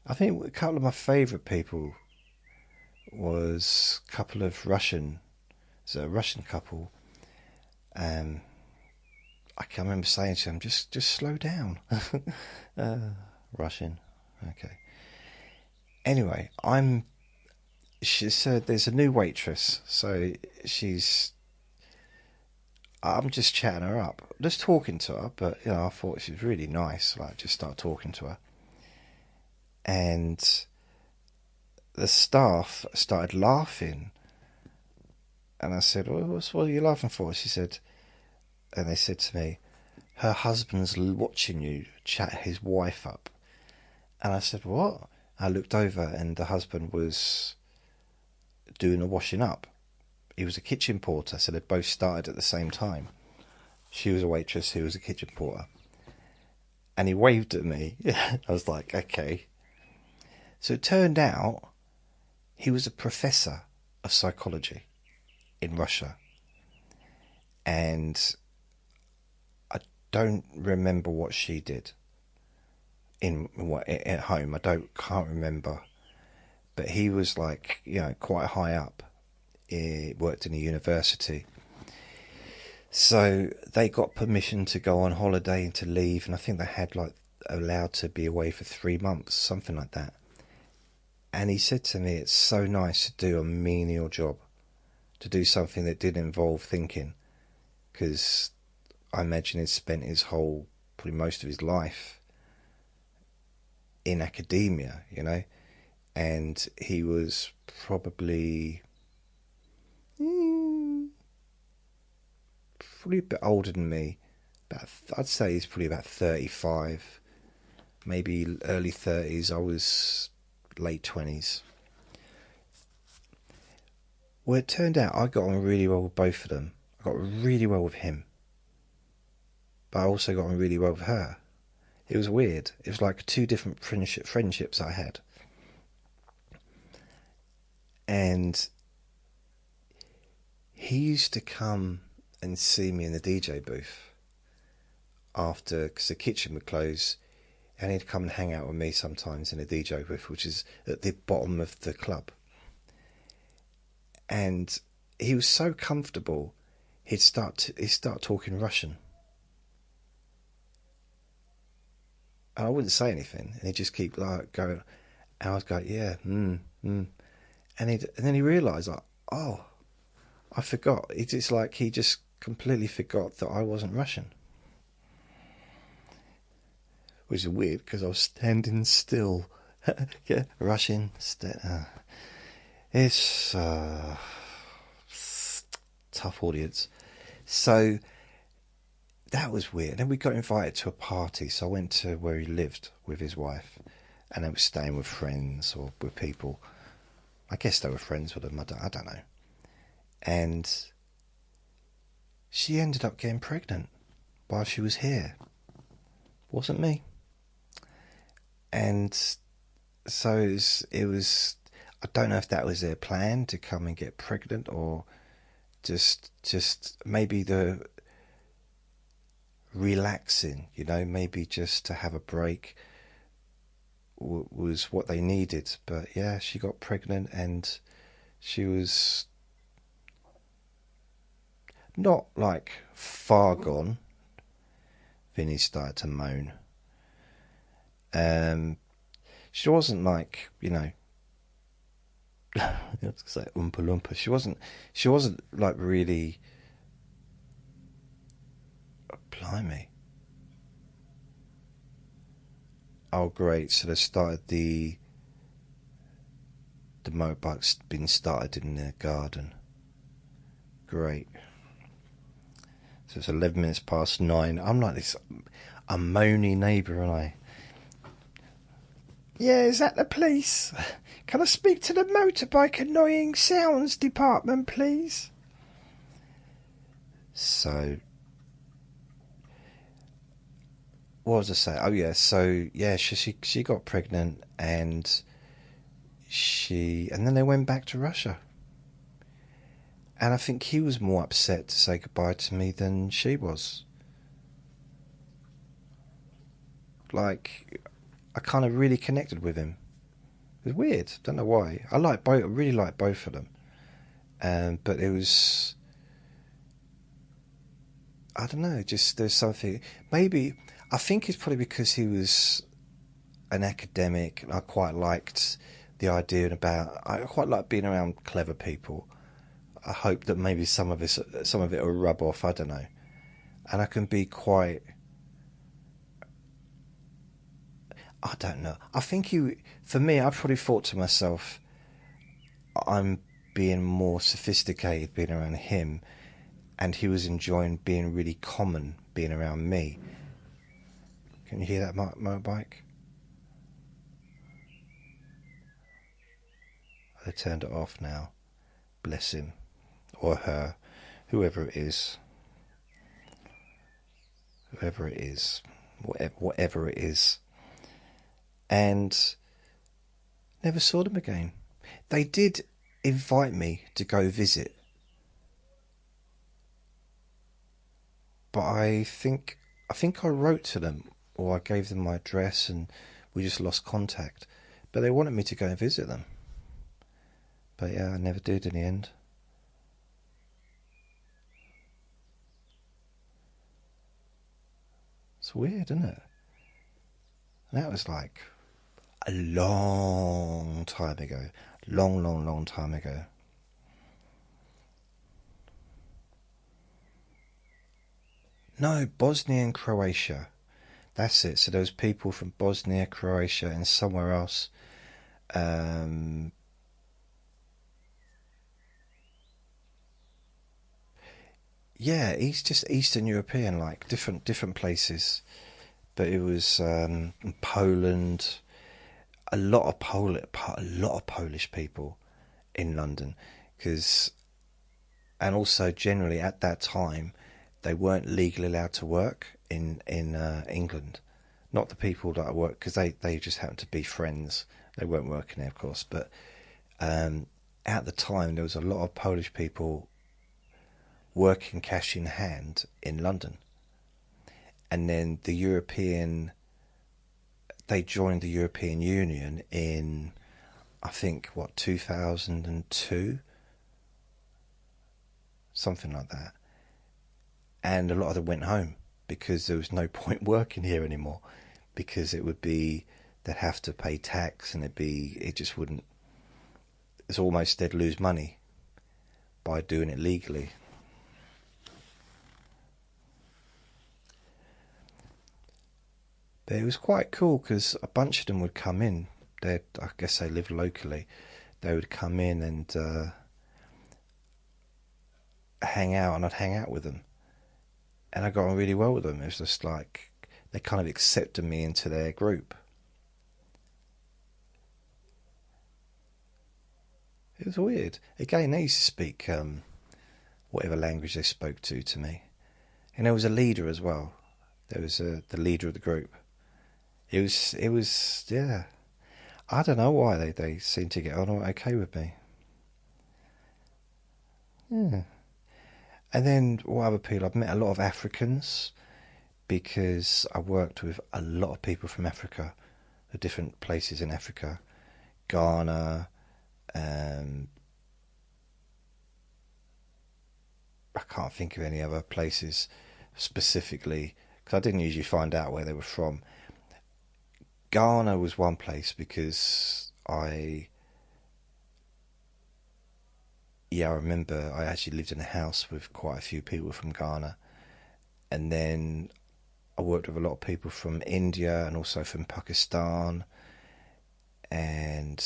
I think a couple of my favourite people was a couple of Russian, so a Russian couple. I can remember saying to them, just slow down. Russian, okay. Anyway, she said there's a new waitress, so I'm just chatting her up, just talking to her, but I thought she was really nice, like just start talking to her. And the staff started laughing, and I said, well, what are you laughing for? She said, and they said to me, her husband's watching you chat his wife up. And I said, what? I looked over and the husband was doing the washing up. He was a kitchen porter, so they both started at the same time. She was a waitress, he was a kitchen porter. And he waved at me. I was like, okay. So it turned out he was a professor of psychology in Russia. And I don't remember what she did at home. Can't remember. But he was like, quite high up. He worked in a university. So they got permission to go on holiday and to leave, and I think they had like allowed to be away for 3 months, something like that. And he said to me, it's so nice to do a menial job, to do something that didn't involve thinking, because I imagine he'd spent probably most of his life in academia, and he was probably a bit older than me. I'd say he's probably about 35, maybe early 30s. I was late 20s. Well, it turned out I got on really well with both of them. I got really well with him, but I also got on really well with her. It was weird. It was like two different friendships I had. And he used to come and see me in the DJ booth after, because the kitchen would close, and he'd come and hang out with me sometimes in the DJ booth, which is at the bottom of the club. And he was so comfortable, he'd start talking Russian. And I wouldn't say anything, and he'd just keep like going, and I was going, yeah, And then he realised, like, oh, I forgot. It's like he just completely forgot that I wasn't Russian. Which is weird, because I was standing still. Yeah, Russian. It's tough audience. So that was weird. And then we got invited to a party, so I went to where he lived with his wife, and they were staying with friends or with people. I guess they were friends with them. I don't know. And she ended up getting pregnant while she was here. Wasn't me. And so it was. I don't know if that was their plan to come and get pregnant, or just maybe the relaxing, maybe just to have a break was what they needed. But yeah, she got pregnant, and she was not like far gone. Vinny started to moan. She wasn't like, I was gonna say Oompa Loompa. She wasn't like really. Blimey. Oh great, so they started the motorbike's been started in their garden. Great. So it's 11 minutes past 9. I'm like this a moany neighbour, aren't I? Yeah, is that the police? Can I speak to the motorbike annoying sounds department, please? So, what was I saying? Oh yeah, so yeah, she got pregnant, and then they went back to Russia. And I think he was more upset to say goodbye to me than she was. Like, I kind of really connected with him. It was weird. Don't know why. I really like both of them. But it was, I don't know. Just there's something. Maybe I think it's probably because he was an academic. I quite liked the idea I quite like being around clever people. I hope that maybe some of it will rub off. I don't know. And I can be quite. I don't know. I think for me, I probably thought to myself, I'm being more sophisticated being around him, and he was enjoying being really common being around me. Can you hear that motorbike? They turned it off now. Bless him. Or her. Whoever it is. Whoever it is. Whatever it is. And never saw them again. They did invite me to go visit. But I think I wrote to them, or I gave them my address, and we just lost contact. But they wanted me to go and visit them. But yeah, I never did in the end. It's weird, isn't it? And that was like a long time ago. Long time ago. No, Bosnia and Croatia. That's it. So there was people from Bosnia, Croatia, and somewhere else. Yeah, just Eastern European, like different places. But it was Poland. A lot of Polish people in London, and also generally at that time, they weren't legally allowed to work in England. Not the people that I work, because they just happened to be friends. They weren't working there, of course. But at the time, there was a lot of Polish people working cash in hand in London. And then they joined the European Union in, I think, 2002? Something like that. And a lot of them went home because there was no point working here anymore, because they'd have to pay tax, and it just wouldn't, it's almost they'd lose money by doing it legally. But it was quite cool because a bunch of them would come in. I guess they lived locally. They would come in and hang out, and I'd hang out with them. and I got on really well with them. It was just like they kind of accepted me into their group. It was weird. Again, they used to speak whatever language they spoke to me, and there was a leader as well. There was the leader of the group. It was yeah. I don't know why they seemed to get on okay with me. Yeah. And then what other people? I've met a lot of Africans because I worked with a lot of people from Africa, the different places in Africa, Ghana. I can't think of any other places specifically because I didn't usually find out where they were from. Ghana was one place because I remember I actually lived in a house with quite a few people from Ghana, and then I worked with a lot of people from India and also from Pakistan. And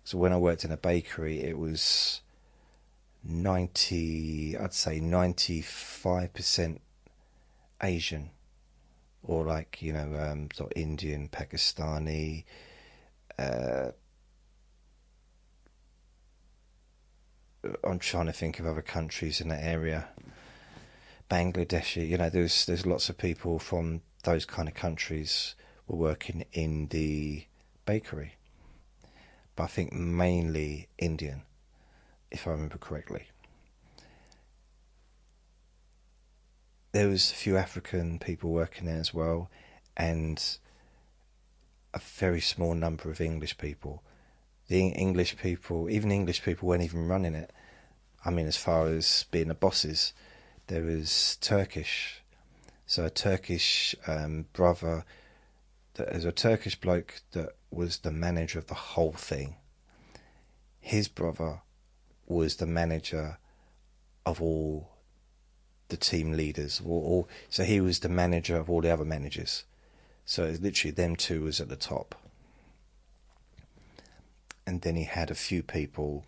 so when I worked in a bakery, it was I'd say 95% Asian, or like sort of Indian, Pakistani. I'm trying to think of other countries in that area. Bangladeshi, there's lots of people from those kind of countries were working in the bakery, but I think mainly Indian, if I remember correctly. There was a few African people working there as well, and a very small number of English people. The English people, even English people, weren't even running it. I mean, as far as being the bosses, there was Turkish. So a Turkish brother, there's a Turkish bloke that was the manager of the whole thing. His brother was the manager of all the team leaders. So he was the manager of all the other managers. So it was literally them two was at the top. And then he had a few people,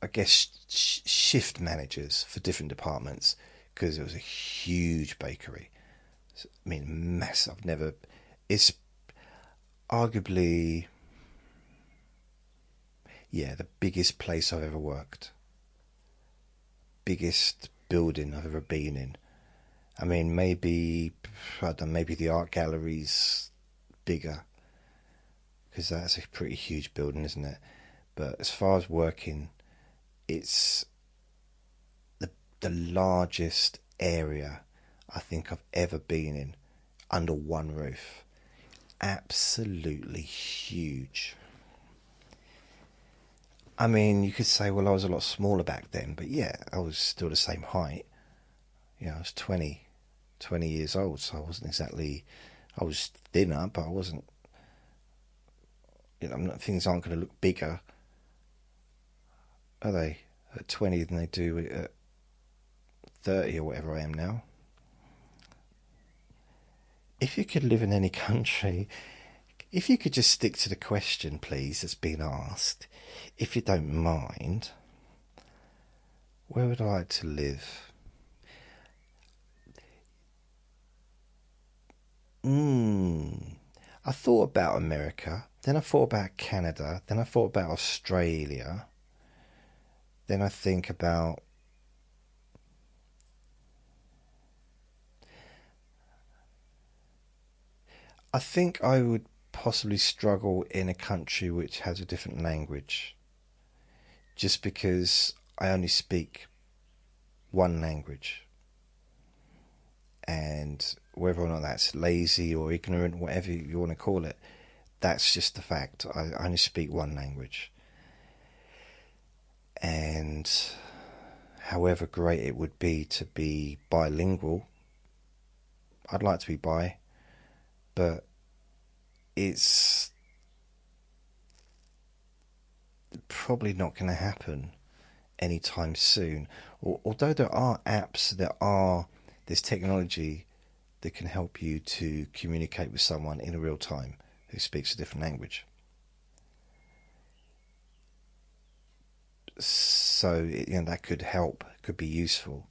I guess, shift managers for different departments, because it was a huge bakery. I mean, massive. It's arguably, yeah, the biggest place I've ever worked. Biggest building I've ever been in. I mean, maybe, I don't know, maybe the art gallery's bigger, because that's a pretty huge building, isn't it? But as far as working, it's the largest area I think I've ever been in under one roof. Absolutely huge. I mean, you could say, well, I was a lot smaller back then, but yeah, I was still the same height. I was 20 years old, so I wasn't exactly, I was thinner, but I wasn't, things aren't going to look bigger, are they, at 20 than they do at 30 or whatever I am now. If you could live in any country, if you could just stick to the question, please, that's been asked, if you don't mind, where would I like to live? I thought about America, then I thought about Canada, then I thought about Australia, then I think about, I think I would possibly struggle in a country which has a different language, just because I only speak one language. And whether or not that's lazy or ignorant, whatever you want to call it, that's just the fact. I only speak one language. And however great it would be to be bilingual, I'd like to be bi, but it's probably not going to happen anytime soon. Although there are apps, there's technology that can help you to communicate with someone in real time who speaks a different language. So that could help, could be useful.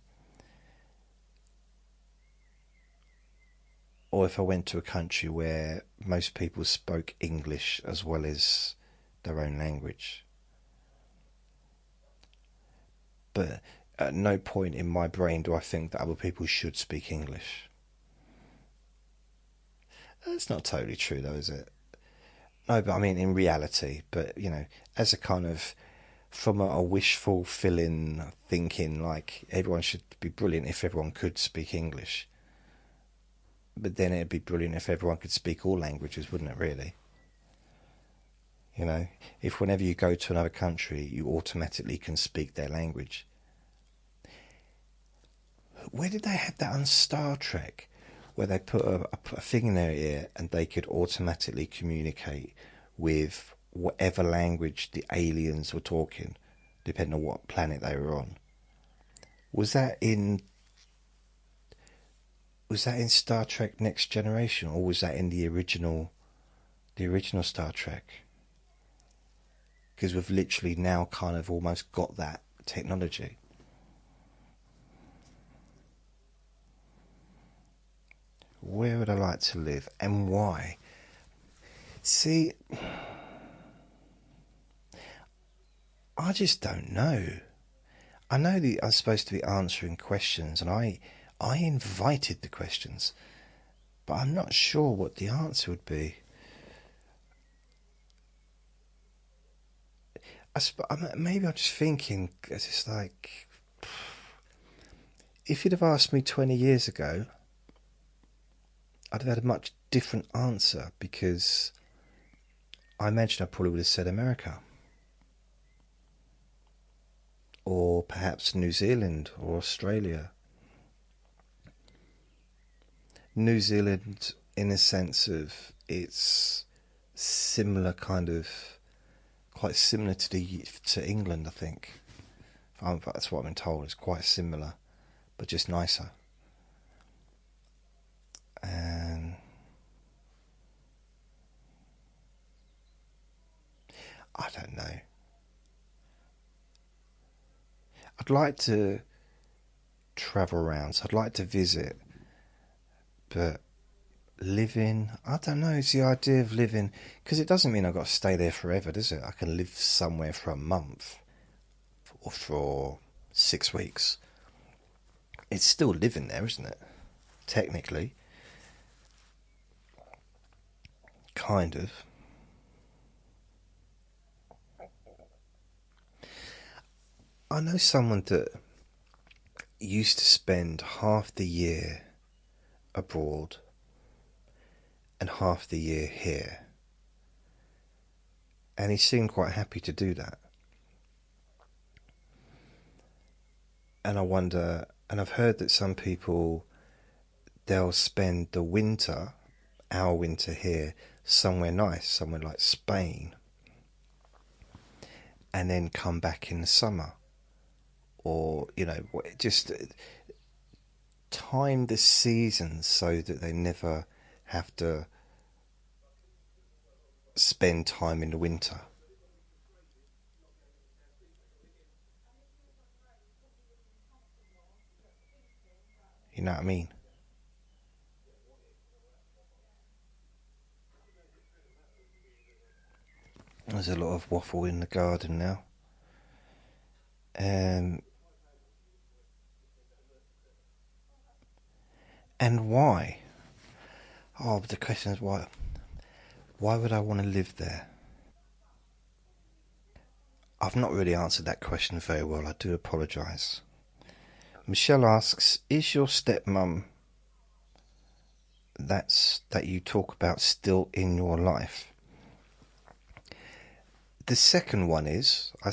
or if I went to a country where most people spoke English as well as their own language. But at no point in my brain do I think that other people should speak English. That's not totally true though, is it? No, but I mean in reality. But, as a kind of, from a wish fulfilling thinking, like everyone should be brilliant if everyone could speak English. But then it'd be brilliant if everyone could speak all languages, wouldn't it, really? If whenever you go to another country, you automatically can speak their language. Where did they have that on Star Trek? Where they put a thing in their ear and they could automatically communicate with whatever language the aliens were talking, depending on what planet they were on. Was that in Star Trek Next Generation, or was that in the original Star Trek? Because we've literally now kind of almost got that technology. Where would I like to live and why? See, I just don't know. I know that I'm supposed to be answering questions, and I invited the questions, but I'm not sure what the answer would be. Maybe I'm just thinking, it's like, if you'd have asked me 20 years ago, I'd have had a much different answer, because I imagine I probably would have said America. Or perhaps New Zealand or Australia. New Zealand, in a sense of it's similar kind of, quite similar to England, I think. That's what I've been told. It's quite similar, but just nicer. And I don't know. I'd like to travel around, so I'd like to visit, but living, I don't know, it's the idea of living, because it doesn't mean I've got to stay there forever, does it? I can live somewhere for a month or for 6 weeks. It's still living there, isn't it? Technically. Kind of. I know someone that used to spend half the year abroad and half the year here, and he seemed quite happy to do that. And I wonder, and I've heard that some people, they'll spend the winter, our winter here, somewhere nice, somewhere like Spain, and then come back in the summer, or just time the seasons so that they never have to spend time in the winter. You know what I mean? There's a lot of waffle in the garden now. And why? Oh, but the question is why? Why would I want to live there? I've not really answered that question very well. I do apologise. Michelle asks, is your stepmum that you talk about still in your life? The second one is, I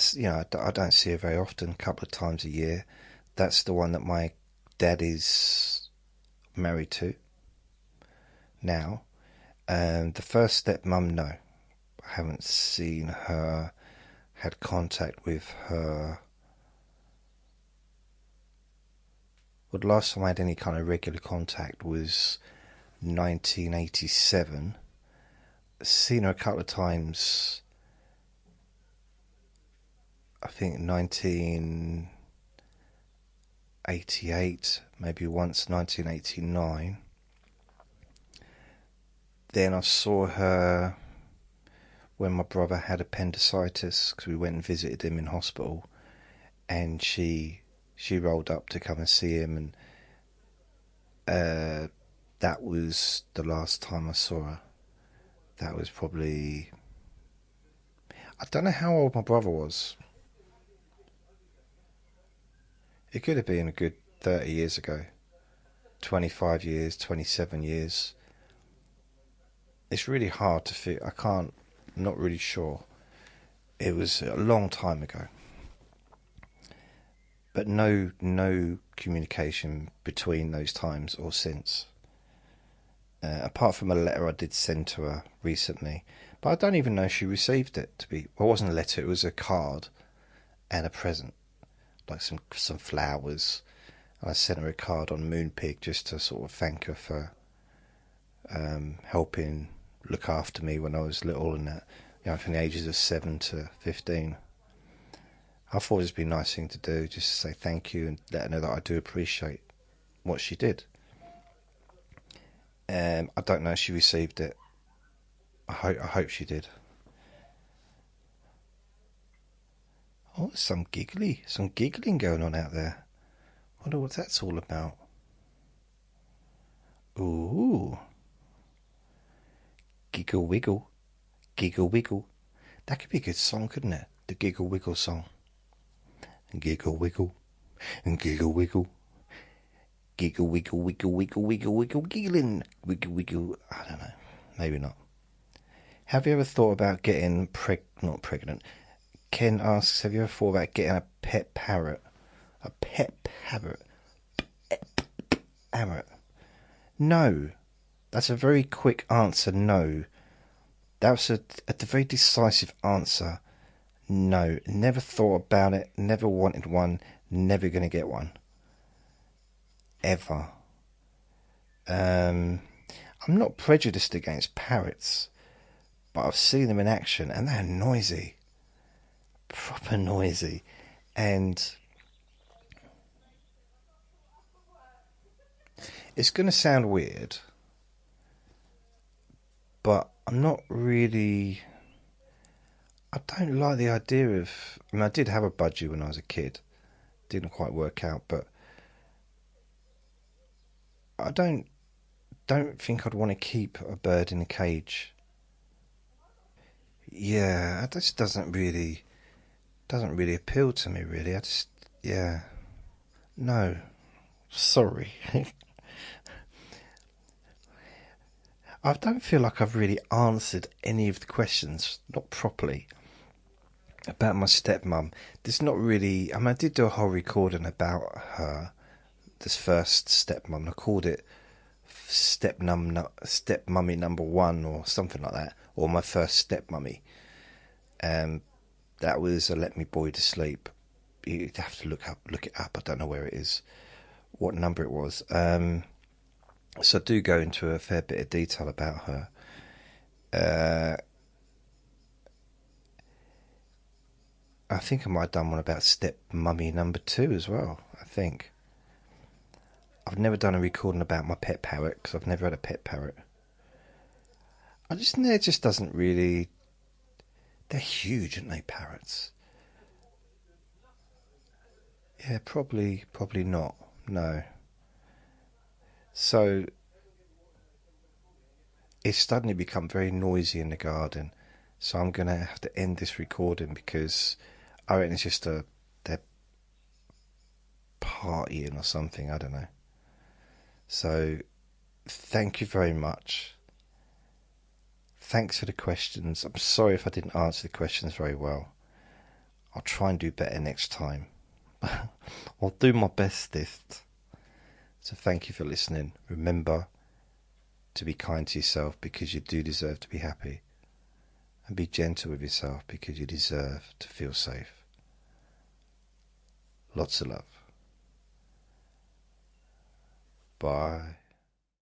don't see her very often, a couple of times a year. That's the one that my dad is married to now. The first stepmum, no. I haven't seen her, had contact with her. Well, the last time I had any kind of regular contact was 1987. Seen her a couple of times, I think 1988, maybe once 1989. then I saw her when my brother had appendicitis, because we went and visited him in hospital, and she rolled up to come and see him, and that was the last time I saw her. That was probably, I don't know how old my brother was. It could have been a good 30 years ago, 25 years, 27 years. It's really hard to feel. I'm not really sure. It was a long time ago. But no communication between those times or since. Apart from a letter I did send to her recently. But I don't even know if she received it. Well, it wasn't a letter, it was a card and a present. Like some flowers. And I sent her a card on Moonpig just to sort of thank her for helping look after me when I was little, and that, from the ages of 7 to 15. I thought it'd be a nice thing to do, just to say thank you and let her know that I do appreciate what she did. I don't know if she received it. I hope she did. Oh, some giggling going on out there. I wonder what that's all about. Ooh. Giggle wiggle. Giggle wiggle. That could be a good song, couldn't it? The Giggle Wiggle song. Giggle wiggle. And giggle wiggle. Giggle wiggle wiggle wiggle wiggle wiggle giggling. Wiggle wiggle. I don't know. Maybe not. Have you ever thought about getting not pregnant? Ken asks, have you ever thought about getting a pet parrot? A pet parrot? Parrot. No. That's a very quick answer, no. That was a very decisive answer. No. Never thought about it, never wanted one, never going to get one. Ever. I'm not prejudiced against parrots, but I've seen them in action and they're noisy. Proper noisy. And it's going to sound weird, but I'm not really... I don't like the idea of... I did have a budgie when I was a kid. Didn't quite work out, but I don't think I'd want to keep a bird in a cage. Yeah, that just doesn't really appeal to me, really. No. Sorry. I don't feel like I've really answered any of the questions, not properly, about my stepmum. There's not really... I did do a whole recording about her, this first stepmum. I called it Stepmummy number 1 or something like that, or my first stepmummy. That was a Let Me Boy to Sleep. You'd have to look it up. I don't know where it is, what number it was. So I do go into a fair bit of detail about her. I think I might have done one about stepmummy number 2 as well, I think. I've never done a recording about my pet parrot, because I've never had a pet parrot. It just doesn't really... They're huge, aren't they, parrots? Yeah, probably not. No. So it's suddenly become very noisy in the garden. So I'm going to have to end this recording, because I reckon it's just they're partying or something. I don't know. So thank you very much. Thanks for the questions. I'm sorry if I didn't answer the questions very well. I'll try and do better next time. I'll do my bestest. So thank you for listening. Remember to be kind to yourself, because you do deserve to be happy. And be gentle with yourself, because you deserve to feel safe. Lots of love. Bye.